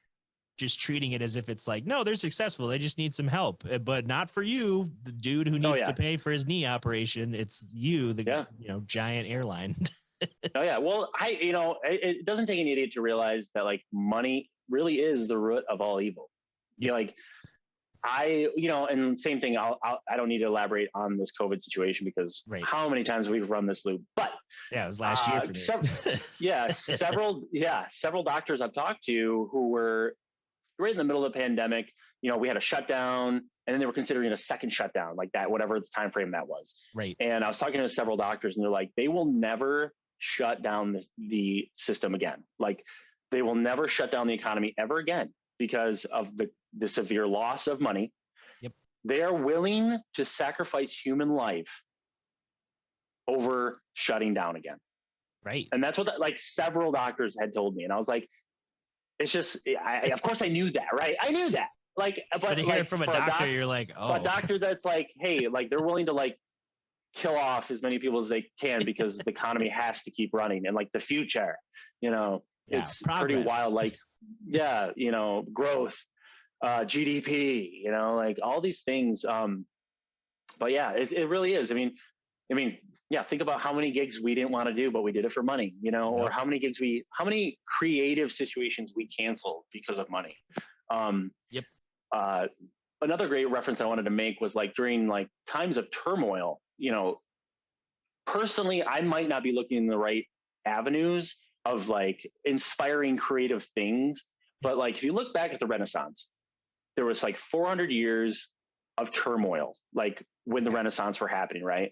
Speaker 1: just treating it as if it's like, no, they're successful. They just need some help, but not for you, the dude who needs to pay for his knee operation. It's you, the giant airline.
Speaker 2: Well, it doesn't take an idiot to realize that like money really is the root of all evil. Like and same thing. I don't need to elaborate on this COVID situation because how many times we've run this loop, but
Speaker 1: it was last year. For
Speaker 2: several doctors I've talked to who were right in the middle of the pandemic, we had a shutdown, and then they were considering a second shutdown, like that, whatever the time frame that was.
Speaker 1: Right.
Speaker 2: And I was talking to several doctors, and they're like, they will never shut down the system again. Like, they will never shut down the economy ever again because of the severe loss of money.
Speaker 1: Yep.
Speaker 2: They are willing to sacrifice human life over shutting down again.
Speaker 1: Right.
Speaker 2: And that's what several doctors had told me. And I was like, it's just, of course I knew that, right? I knew that. But
Speaker 1: to hear it from a doctor, you're like, oh.
Speaker 2: A doctor that's like, hey, they're willing to kill off as many people as they can because the economy has to keep running. And the future, it's progress. Pretty wild. Growth, GDP, all these things. But yeah, it really is. I mean, yeah, think about how many gigs we didn't want to do, but we did it for money, or how many creative situations we canceled because of money.
Speaker 1: Yep.
Speaker 2: Another great reference I wanted to make was during times of turmoil, personally, I might not be looking in the right avenues of inspiring creative things. But if you look back at the Renaissance, there was 400 years of turmoil, when the Renaissance were happening, right?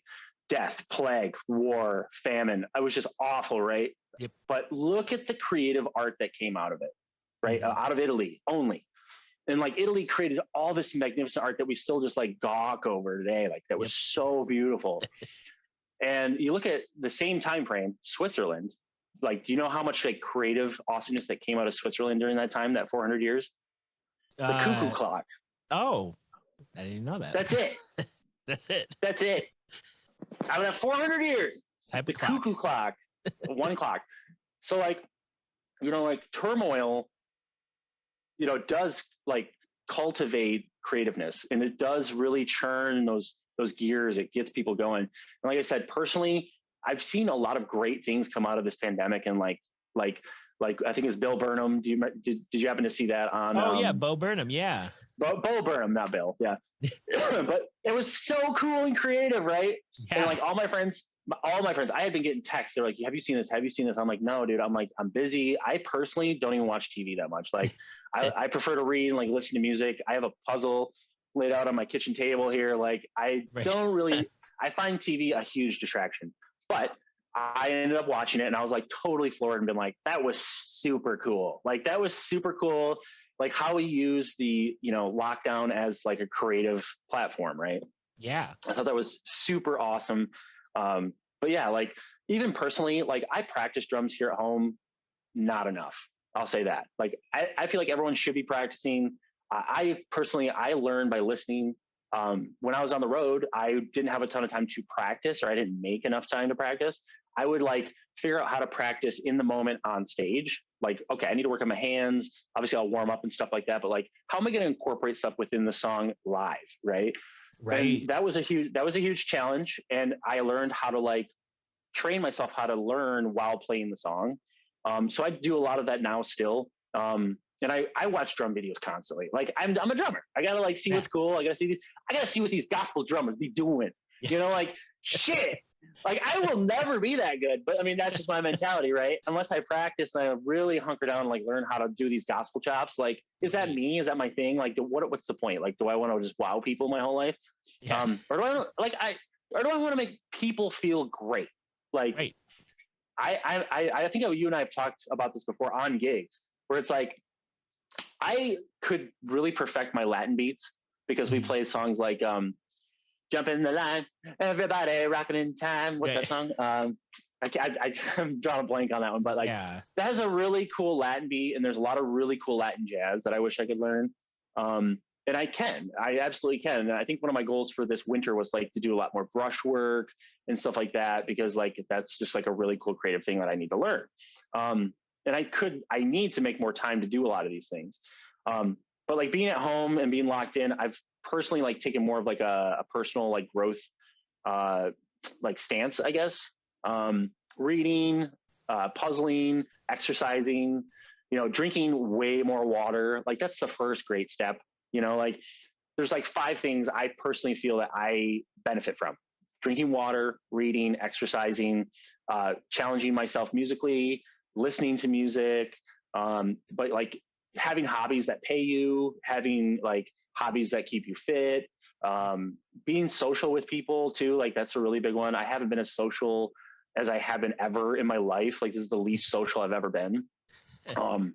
Speaker 2: Death, plague, war, famine. It was just awful, right?
Speaker 1: Yep.
Speaker 2: But look at the creative art that came out of it, right? Mm-hmm. Out of Italy only. And Italy created all this magnificent art that we still just gawk over today. That was so beautiful. And you look at the same time frame, Switzerland, do you know how much creative awesomeness that came out of Switzerland during that time, that 400 years? The cuckoo clock.
Speaker 1: Oh, I didn't know that.
Speaker 2: That's it.
Speaker 1: That's it.
Speaker 2: That's it. Out of that 400 years, the cuckoo clock, 1 o'clock. So turmoil, does cultivate creativeness, and it does really churn those gears. It gets people going. And like I said, personally, I've seen a lot of great things come out of this pandemic. And I think it's Bill Burnham. Did you happen to see that on?
Speaker 1: Oh yeah, Bo Burnham. Yeah.
Speaker 2: Bo Burnham, not Bill. Yeah. But it was so cool and creative, right? Yeah. And all my friends, I had been getting texts. They're like, have you seen this? Have you seen this? I'm like, no, dude. I'm busy. I personally don't even watch TV that much. I prefer to read and listen to music. I have a puzzle laid out on my kitchen table here. Don't really, I find TV a huge distraction, but I ended up watching it and I was totally floored and been like, that was super cool. That was super cool. How we use the, lockdown as a creative platform, right?
Speaker 1: Yeah.
Speaker 2: I thought that was super awesome. But yeah, even personally, I practice drums here at home, not enough. I'll say that. I feel like everyone should be practicing. I personally learned by listening. When I was on the road, I didn't have a ton of time to practice, or I didn't make enough time to practice. I would figure out how to practice in the moment on stage. Okay, I need to work on my hands. Obviously I'll warm up and stuff like that, but how am I going to incorporate stuff within the song live? Right. Right. And that was a huge challenge. And I learned how to train myself how to learn while playing the song. So I do a lot of that now still. And I watch drum videos constantly. I'm a drummer. I gotta see what's cool. I gotta see what these gospel drummers be doing. Shit. I will never be that good, but I mean, that's just my mentality, right? Unless I practice and I really hunker down and learn how to do these gospel chops. Is that me? Is that my thing? What's the point? Do I want to just wow people my whole life? Yes. Or do I want to make people feel great? Right. I think you and I have talked about this before on gigs where it's I could really perfect my Latin beats because we played songs like Jump in the Line, Everybody Rocking in Time. What's that song? I'm drawing a blank on that one, but that has a really cool Latin beat, and there's a lot of really cool Latin jazz that I wish I could learn. And I absolutely can. And I think one of my goals for this winter was to do a lot more brush work and stuff like that, because that's just a really cool creative thing that I need to learn. And I need to make more time to do a lot of these things. But being at home and being locked in, I've personally taken more of a personal growth stance, I guess. Reading, puzzling, exercising, drinking way more water. That's the first great step. There's 5 things I personally feel that I benefit from: drinking water, reading, exercising, challenging myself musically, listening to music. But having hobbies that pay you, having like hobbies that keep you fit, being social with people too. Like that's a really big one. I haven't been as social as I have been ever in my life. Like this is the least social I've ever been. And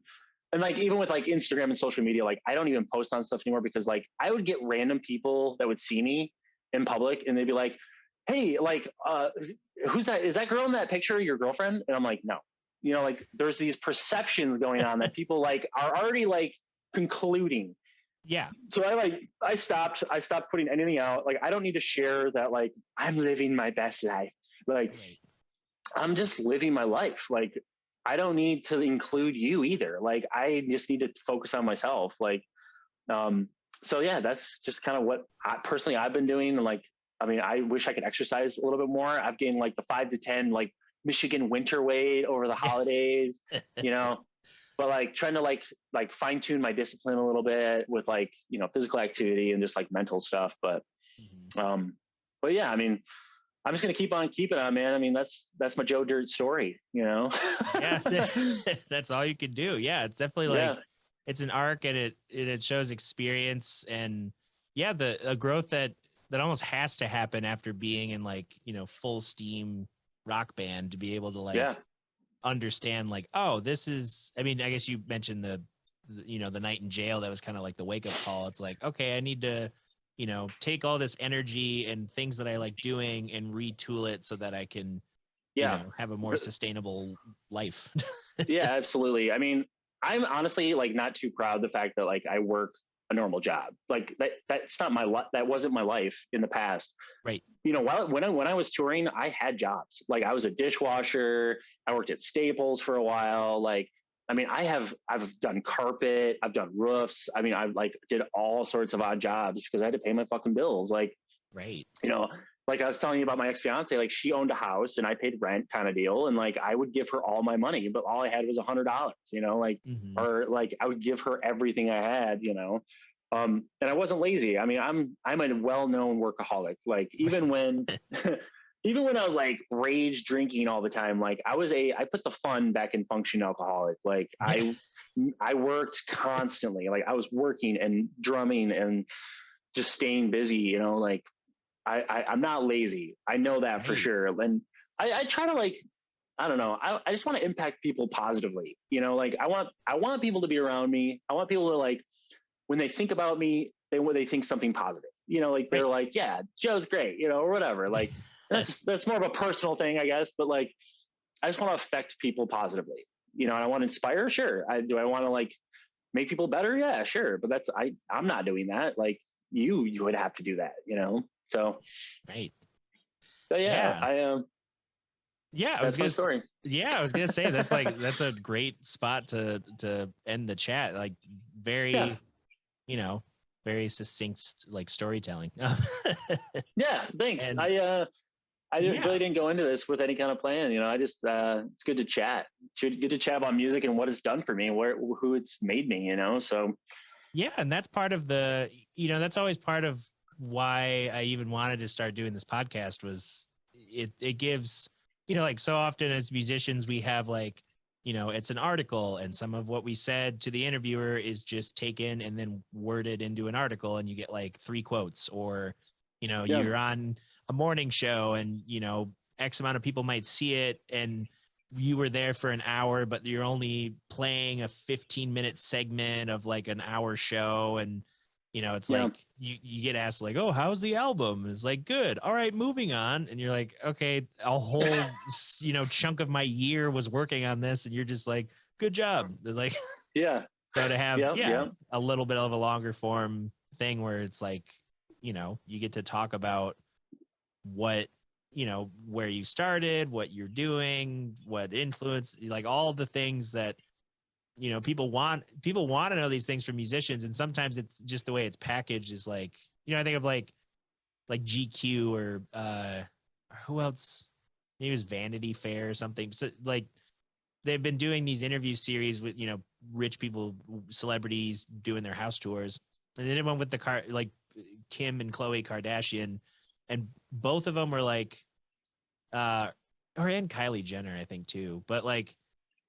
Speaker 2: like even with like Instagram and social media, like I don't even post on stuff anymore because like I would get random people that would see me in public and they'd be like, "Hey, like, who's that? Is that girl in that picture your girlfriend?" And I'm like, "No." You know, like there's these perceptions going on that people like are already like concluding.
Speaker 1: Yeah.
Speaker 2: So I stopped putting anything out. Like I don't need to share that like I'm living my best life. Like
Speaker 1: Right.
Speaker 2: I'm just living my life. Like I don't need to include you either. Like I just need to focus on myself. Like so yeah, that's just kind of what I've been doing. And like I mean, I wish I could exercise a little bit more. I've gained like the 5 to 10 like Michigan winter weight over the holidays, you know, but like trying to like fine tune my discipline a little bit with like, you know, physical activity and just like mental stuff. But yeah, I mean, I'm just going to keep on keeping on, man. I mean, that's my Joe Dirt story, you know?
Speaker 1: Yeah. That's all you can do. Yeah. It's definitely like, it's an arc and it shows experience and yeah, the growth that almost has to happen after being in like, you know, full steam rock band to be able to like understand like, oh, this is, I mean, I guess you mentioned the you know, the night in jail, that was kind of like the wake up call. It's like, okay, I need to, you know, take all this energy and things that I like doing and retool it so that I can, you know, have a more sustainable life.
Speaker 2: Yeah, absolutely. I mean, I'm honestly like not too proud of the fact that like I work a normal job. Like that's not that wasn't my life in the past.
Speaker 1: Right.
Speaker 2: You know, when I was touring, I had jobs. Like I was a dishwasher. I worked at Staples for a while. Like, I mean, I've done carpet. I've done roofs. I mean, I like did all sorts of odd jobs because I had to pay my fucking bills. Like,
Speaker 1: right.
Speaker 2: You know, like I was telling you about my ex-fiance, like she owned a house and I paid rent kind of deal. And like, I would give her all my money, but all I had was $100, you know, like, or like I would give her everything I had, you know? And I wasn't lazy. I mean, I'm a well-known workaholic. Like even when, even when I was like rage drinking all the time, like I put the fun back in function alcoholic. Like I worked constantly. Like I was working and drumming and just staying busy, you know, like I'm not lazy. I know that for sure. And I try to like, I don't know. I just want to impact people positively. You know, like I want people to be around me. I want people to like, when they think about me, they think something positive, you know, like they're like, yeah, Joe's great, you know, or whatever. Like that's more of a personal thing, I guess. But like, I just want to affect people positively, you know, and I want to inspire. Sure. Do I want to like make people better? Yeah, sure. But I'm not doing that. Like you would have to do that, you know? So, so yeah,
Speaker 1: yeah,
Speaker 2: that's my story.
Speaker 1: Yeah, I was gonna say that's like that's a great spot to end the chat. Like very, you know, very succinct like storytelling.
Speaker 2: Yeah, thanks.
Speaker 1: And,
Speaker 2: I really didn't go into this with any kind of plan. You know, I just it's good to chat. Good to chat about music and what it's done for me, who it's made me. You know, so
Speaker 1: yeah, and that's part of the, you know, that's always part of why I even wanted to start doing this podcast was it gives, you know, like so often as musicians we have like, you know, it's an article and some of what we said to the interviewer is just taken and then worded into an article and you get like 3 quotes or, you know, you're on a morning show and, you know, X amount of people might see it and you were there for an hour, but you're only playing a 15-minute segment of like an hour show. And, you know, it's like you get asked like, oh, how's the album? And it's like, good. All right, moving on. And you're like, okay, a whole, you know, chunk of my year was working on this. And you're just like, good job. There's like, so to have, a little bit of a longer form thing where it's like, you know, you get to talk about what, you know, where you started, what you're doing, what influence, like all the things that, you know, people want to know these things from musicians. And sometimes it's just the way it's packaged is like, you know, I think of like GQ or who else, maybe it was Vanity Fair or something. So like they've been doing these interview series with, you know, rich people, celebrities doing their house tours. And then one with the like Kim and Khloe Kardashian, and both of them were like, and Kylie Jenner, I think too. But like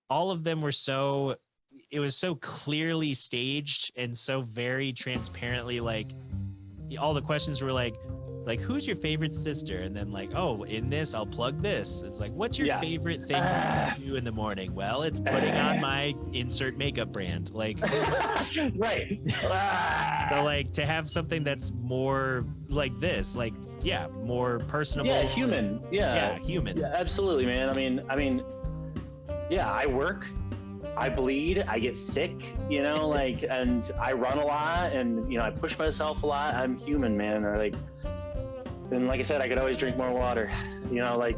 Speaker 1: all of them were so it was so clearly staged and so very transparently, like all the questions were like who's your favorite sister, and then like, oh, in this I'll plug this. It's like, what's your favorite thing you do in the morning? Well, it's putting on my insert makeup brand, like
Speaker 2: right.
Speaker 1: So like to have something that's more like this, like more personable,
Speaker 2: human,
Speaker 1: human.
Speaker 2: Yeah, absolutely, man. I mean, yeah, I work, I bleed, I get sick, like, and I run a lot, and I push myself a lot. I'm human, man. Or like, and like I said, I could always drink more water, like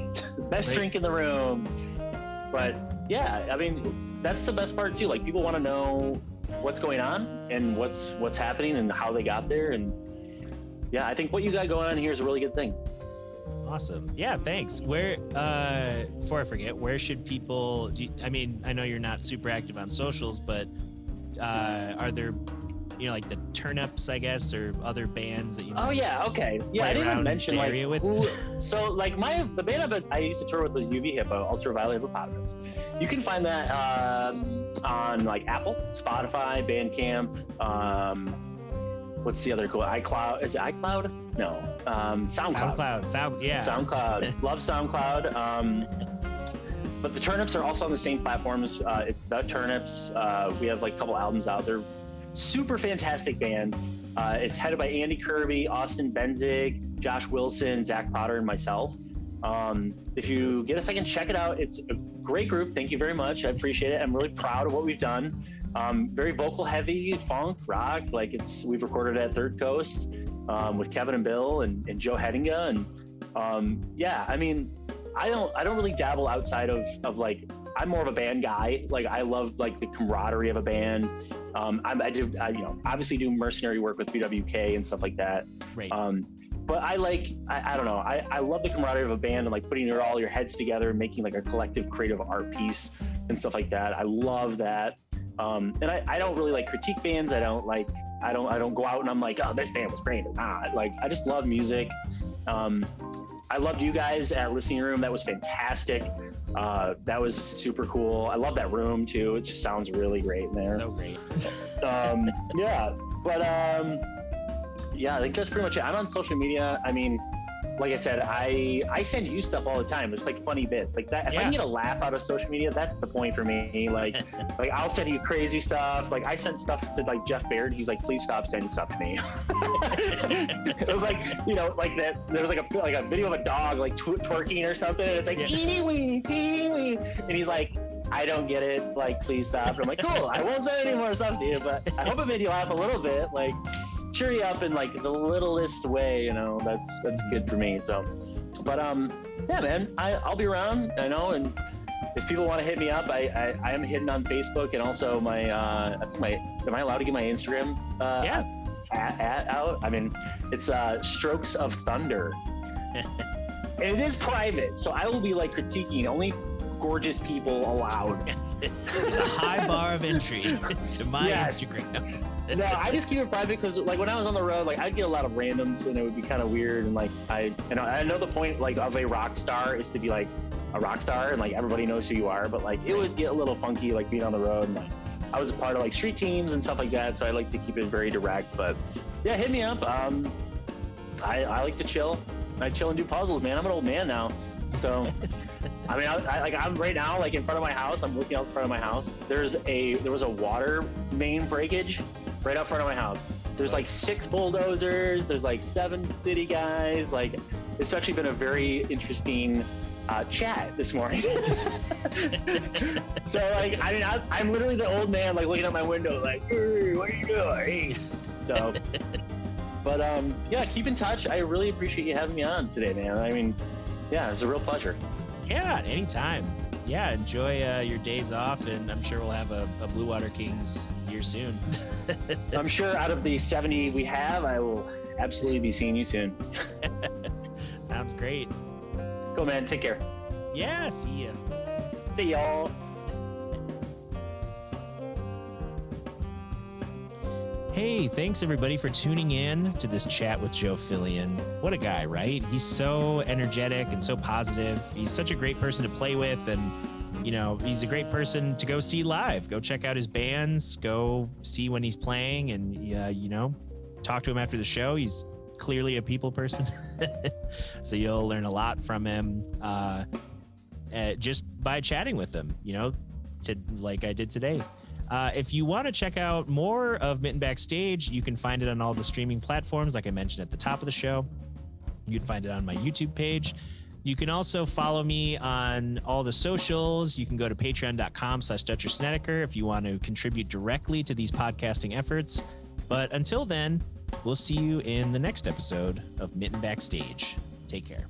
Speaker 2: best drink in the room. But yeah, I mean, that's the best part too. Like, people want to know what's going on and what's happening and how they got there. And yeah, I think what you got going on here is a really good thing.
Speaker 1: Awesome. Yeah, thanks. Where, before I forget, where should people, I mean, I know you're not super active on socials, but are there, like the Turnips, I guess, or other bands that you
Speaker 2: Oh, yeah, okay. Yeah, I didn't even mention, like, so, like, the band I used to tour with was UV Hippo, Ultraviolet Hippopotamus. You can find that on, like, Apple, Spotify, Bandcamp, what's the other cool? iCloud. Is it iCloud? No. SoundCloud. SoundCloud. Love SoundCloud. But the Turnips are also on the same platforms. It's the Turnips. We have like a couple albums out there. Super fantastic band. It's headed by Andy Kirby, Austin Benzig, Josh Wilson, Zach Potter, and myself. If you get a second, check it out. It's a great group. Thank you very much. I appreciate it. I'm really proud of what we've done. Very vocal heavy, funk, rock. Like, we've recorded at Third Coast with Kevin and Bill and Joe Hedinga. And yeah, I mean, I don't really dabble outside of like, I'm more of a band guy. Like, I love like the camaraderie of a band. I obviously do mercenary work with BWK and stuff like that.
Speaker 1: Right.
Speaker 2: But I don't know. I love the camaraderie of a band and like putting all your heads together and making like a collective creative art piece and stuff like that. I love that. And I don't really like critique bands. I don't go out and I'm like, oh, this band was great or not. Like, I just love music. I loved you guys at Listening Room. That was fantastic. That was super cool. I love that room too. It just sounds really great in there.
Speaker 1: So great.
Speaker 2: Yeah, but yeah, I think that's pretty much it. I'm on social media. I mean, like I said, I send you stuff all the time. It's like funny bits like that. If I can get a laugh out of social media, that's the point for me. Like I'll send you crazy stuff. Like, I sent stuff to like Jeff Baird. He's like, please stop sending stuff to me. It was like, like that. There was like a video of a dog like twerking or something. It's like teeny weeny, teeny weeny, and he's like, I don't get it. Like, please stop. And I'm like, cool. I won't send any more stuff to you, but I hope it made you laugh a little bit. Like, cheer you up in like the littlest way, that's good for me. So, but yeah, man, I'll be around, I know, and if people want to hit me up, I am hidden on Facebook, and also am I allowed to get my Instagram out? I mean, it's Strokes of Thunder. And it is private, so I will be like critiquing only gorgeous people allowed.
Speaker 1: There's a high bar of entry to my Instagram.
Speaker 2: No, I just keep it private because, like, when I was on the road, like, I'd get a lot of randoms, and it would be kind of weird. And like, I know the point, like, of a rock star is to be like a rock star, and like everybody knows who you are. But like, it would get a little funky, like being on the road. And like, I was a part of like street teams and stuff like that, so I like to keep it very direct. But yeah, hit me up. I like to chill. I chill and do puzzles, man. I'm an old man now, so. I mean, I'm right now, like in front of my house. I'm looking out in front of my house. There was a water main breakage right out front of my house. There's like 6 bulldozers. There's like 7 city guys. Like, it's actually been a very interesting chat this morning. So like, I mean, I'm literally the old man, like looking out my window, like, hey, what are you doing? So, but yeah, keep in touch. I really appreciate you having me on today, man. I mean, yeah, it's a real pleasure.
Speaker 1: Yeah, anytime. Yeah, enjoy your days off, and I'm sure we'll have a Blue Water Kings year soon.
Speaker 2: I'm sure out of the 70 we have, I will absolutely be seeing you soon.
Speaker 1: Sounds great.
Speaker 2: Cool, man. Take care.
Speaker 1: Yeah, see ya.
Speaker 2: See y'all.
Speaker 1: Hey, thanks everybody for tuning in to this chat with Joe Phillion. What a guy, right? He's so energetic and so positive. He's such a great person to play with, and he's a great person to go see live. Go check out his bands. Go see when he's playing, and talk to him after the show. He's clearly a people person, so you'll learn a lot from him just by chatting with him. Like I did today. If you want to check out more of Mitten Backstage, you can find it on all the streaming platforms, like I mentioned at the top of the show. You can find it on my YouTube page. You can also follow me on all the socials. You can go to patreon.com/DutcherSnedeker if you want to contribute directly to these podcasting efforts. But until then, we'll see you in the next episode of Mitten Backstage. Take care.